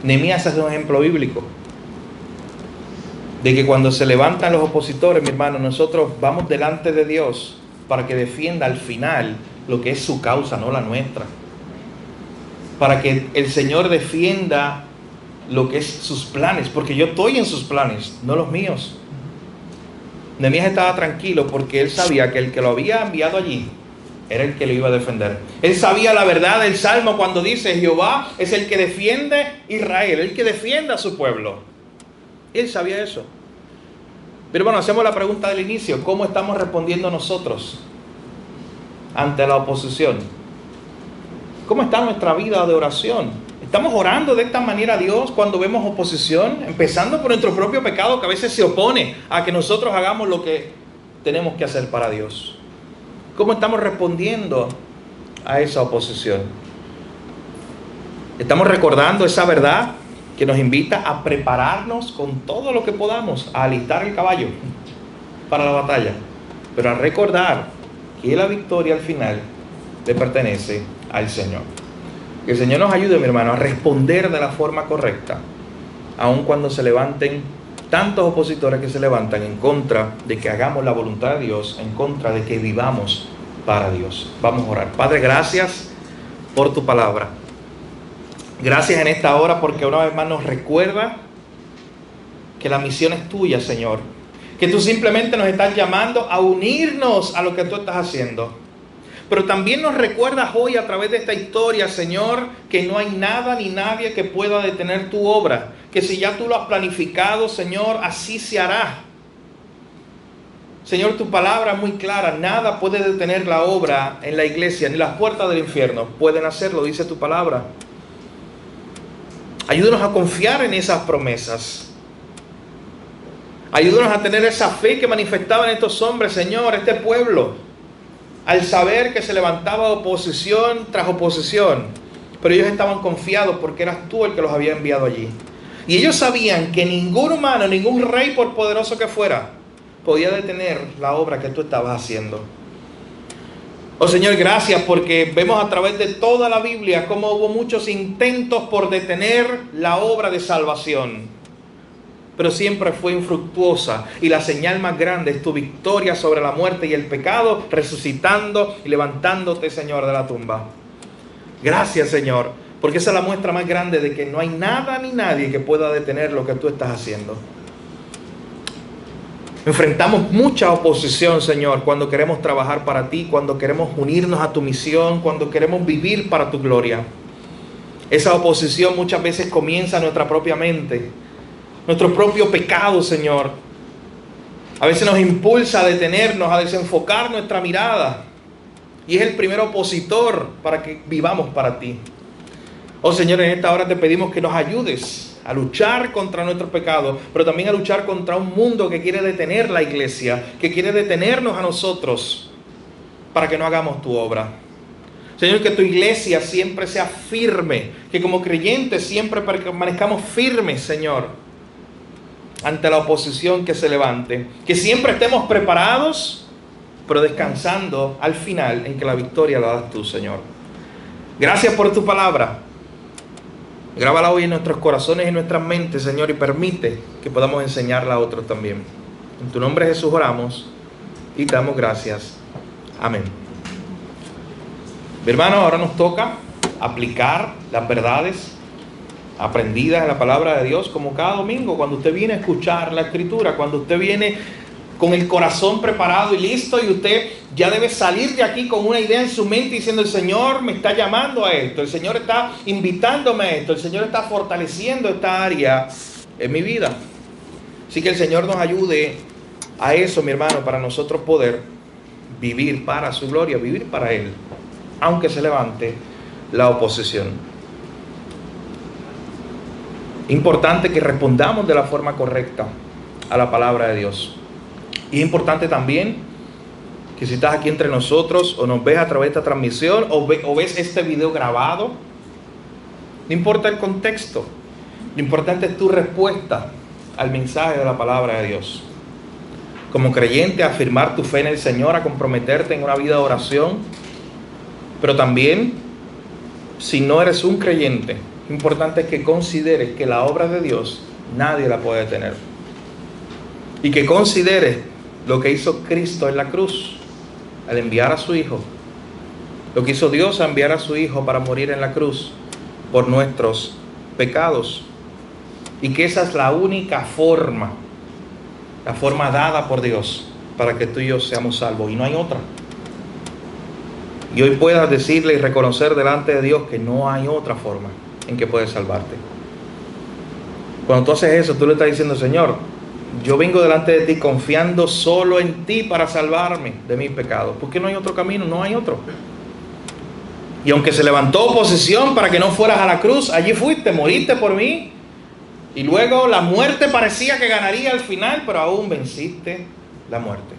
Nehemías es un ejemplo bíblico de que cuando se levantan los opositores, mi hermano, nosotros vamos delante de Dios para que defienda al final lo que es su causa, no la nuestra. Para que el Señor defienda lo que es sus planes, porque yo estoy en sus planes, no los míos. Nehemías estaba tranquilo porque él sabía que el que lo había enviado allí era el que lo iba a defender. Él sabía la verdad del Salmo cuando dice, Jehová es el que defiende Israel, el que defiende a su pueblo. Él sabía eso. Pero bueno, hacemos la pregunta del inicio, ¿cómo estamos respondiendo nosotros ante la oposición? ¿Cómo está nuestra vida de oración? ¿Estamos orando de esta manera a Dios cuando vemos oposición? Empezando por nuestro propio pecado que a veces se opone a que nosotros hagamos lo que tenemos que hacer para Dios. ¿Cómo estamos respondiendo a esa oposición? ¿Estamos recordando esa verdad que nos invita a prepararnos con todo lo que podamos, a alistar el caballo para la batalla, pero a recordar que la victoria al final le pertenece al Señor? Que el Señor nos ayude, mi hermano, a responder de la forma correcta, aun cuando se levanten tantos opositores que se levantan en contra de que hagamos la voluntad de Dios, en contra de que vivamos para Dios. Vamos a orar. Padre, gracias por tu palabra. Gracias en esta hora porque una vez más nos recuerda que la misión es tuya, Señor. Que tú simplemente nos estás llamando a unirnos a lo que tú estás haciendo. Pero también nos recuerdas hoy a través de esta historia, Señor, que no hay nada ni nadie que pueda detener tu obra. Que si ya tú lo has planificado, Señor, así se hará. Señor, tu palabra es muy clara. Nada puede detener la obra en la iglesia, ni las puertas del infierno pueden hacerlo, dice tu palabra. Ayúdanos a confiar en esas promesas. Ayúdanos a tener esa fe que manifestaban estos hombres, Señor, este pueblo, al saber que se levantaba oposición tras oposición. Pero ellos estaban confiados porque eras tú el que los había enviado allí. Y ellos sabían que ningún humano, ningún rey, por poderoso que fuera, podía detener la obra que tú estabas haciendo. Oh Señor, gracias porque vemos a través de toda la Biblia cómo hubo muchos intentos por detener la obra de salvación, pero siempre fue infructuosa, y la señal más grande es tu victoria sobre la muerte y el pecado, resucitando y levantándote, Señor, de la tumba. Gracias, Señor, porque esa es la muestra más grande de que no hay nada ni nadie que pueda detener lo que tú estás haciendo. Enfrentamos mucha oposición, Señor, cuando queremos trabajar para ti, cuando queremos unirnos a tu misión, cuando queremos vivir para tu gloria. Esa oposición muchas veces comienza en nuestra propia mente, nuestro propio pecado, Señor. A veces nos impulsa a detenernos, a desenfocar nuestra mirada. Y es el primer opositor para que vivamos para ti. Oh Señor, en esta hora te pedimos que nos ayudes a luchar contra nuestro pecado, pero también a luchar contra un mundo que quiere detener la iglesia, que quiere detenernos a nosotros para que no hagamos tu obra. Señor, que tu iglesia siempre sea firme, que como creyentes siempre permanezcamos firmes, Señor, ante la oposición que se levante, que siempre estemos preparados, pero descansando al final en que la victoria la das tú, Señor. Gracias por tu palabra. Grábala hoy en nuestros corazones y en nuestras mentes, Señor, y permite que podamos enseñarla a otros también. En tu nombre, Jesús, oramos y te damos gracias. Amén. Mi hermano, ahora nos toca aplicar las verdades aprendidas en la palabra de Dios, como cada domingo, cuando usted viene a escuchar la Escritura, cuando usted viene con el corazón preparado y listo, y usted ya debe salir de aquí con una idea en su mente diciendo: el Señor me está llamando a esto, el Señor está invitándome a esto, el Señor está fortaleciendo esta área en mi vida. Así que el Señor nos ayude a eso, mi hermano, para nosotros poder vivir para su gloria, vivir para Él, aunque se levante la oposición. Importante que respondamos de la forma correcta a la palabra de Dios. Y es importante también que si estás aquí entre nosotros o nos ves a través de esta transmisión o ves este video grabado, no importa el contexto, lo importante es tu respuesta al mensaje de la palabra de Dios. Como creyente, afirmar tu fe en el Señor, a comprometerte en una vida de oración, pero también, si no eres un creyente, lo importante es que consideres que la obra de Dios nadie la puede detener. Y que consideres lo que hizo Cristo en la cruz al enviar a su Hijo. Lo que hizo Dios al enviar a su Hijo para morir en la cruz por nuestros pecados. Y que esa es la única forma, la forma dada por Dios para que tú y yo seamos salvos. Y no hay otra. Y hoy puedas decirle y reconocer delante de Dios que no hay otra forma en que puedes salvarte. Cuando tú haces eso, tú le estás diciendo: Señor, yo vengo delante de ti confiando solo en ti para salvarme de mis pecados. Porque no hay otro camino, no hay otro. Y aunque se levantó oposición para que no fueras a la cruz, allí fuiste, moriste por mí. Y luego la muerte parecía que ganaría al final, pero aún venciste la muerte.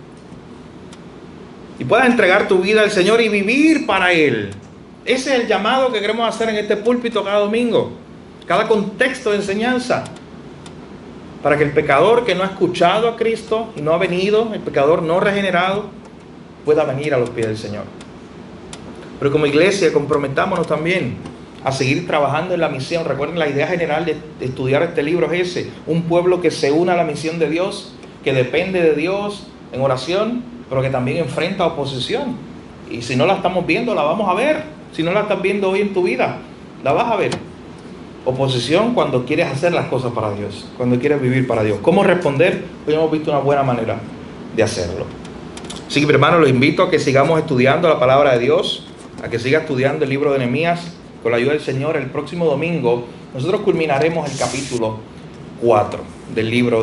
Y puedas entregar tu vida al Señor y vivir para Él. Ese es el llamado que queremos hacer en este púlpito cada domingo, cada contexto de enseñanza. Para que el pecador que no ha escuchado a Cristo y no ha venido, el pecador no regenerado, pueda venir a los pies del Señor. Pero como iglesia, comprometámonos también a seguir trabajando en la misión. Recuerden, la idea general de estudiar este libro es ese: un pueblo que se una a la misión de Dios, que depende de Dios en oración, pero que también enfrenta oposición. Y si no la estamos viendo, la vamos a ver. Si no la estás viendo hoy en tu vida, la vas a ver. Oposición cuando quieres hacer las cosas para Dios, cuando quieres vivir para Dios. ¿Cómo responder? Hoy hemos visto una buena manera de hacerlo. Así que, mi hermano, los invito a que sigamos estudiando la palabra de Dios, a que siga estudiando el libro de Nehemías. Con la ayuda del Señor, el próximo domingo nosotros culminaremos el capítulo 4 del libro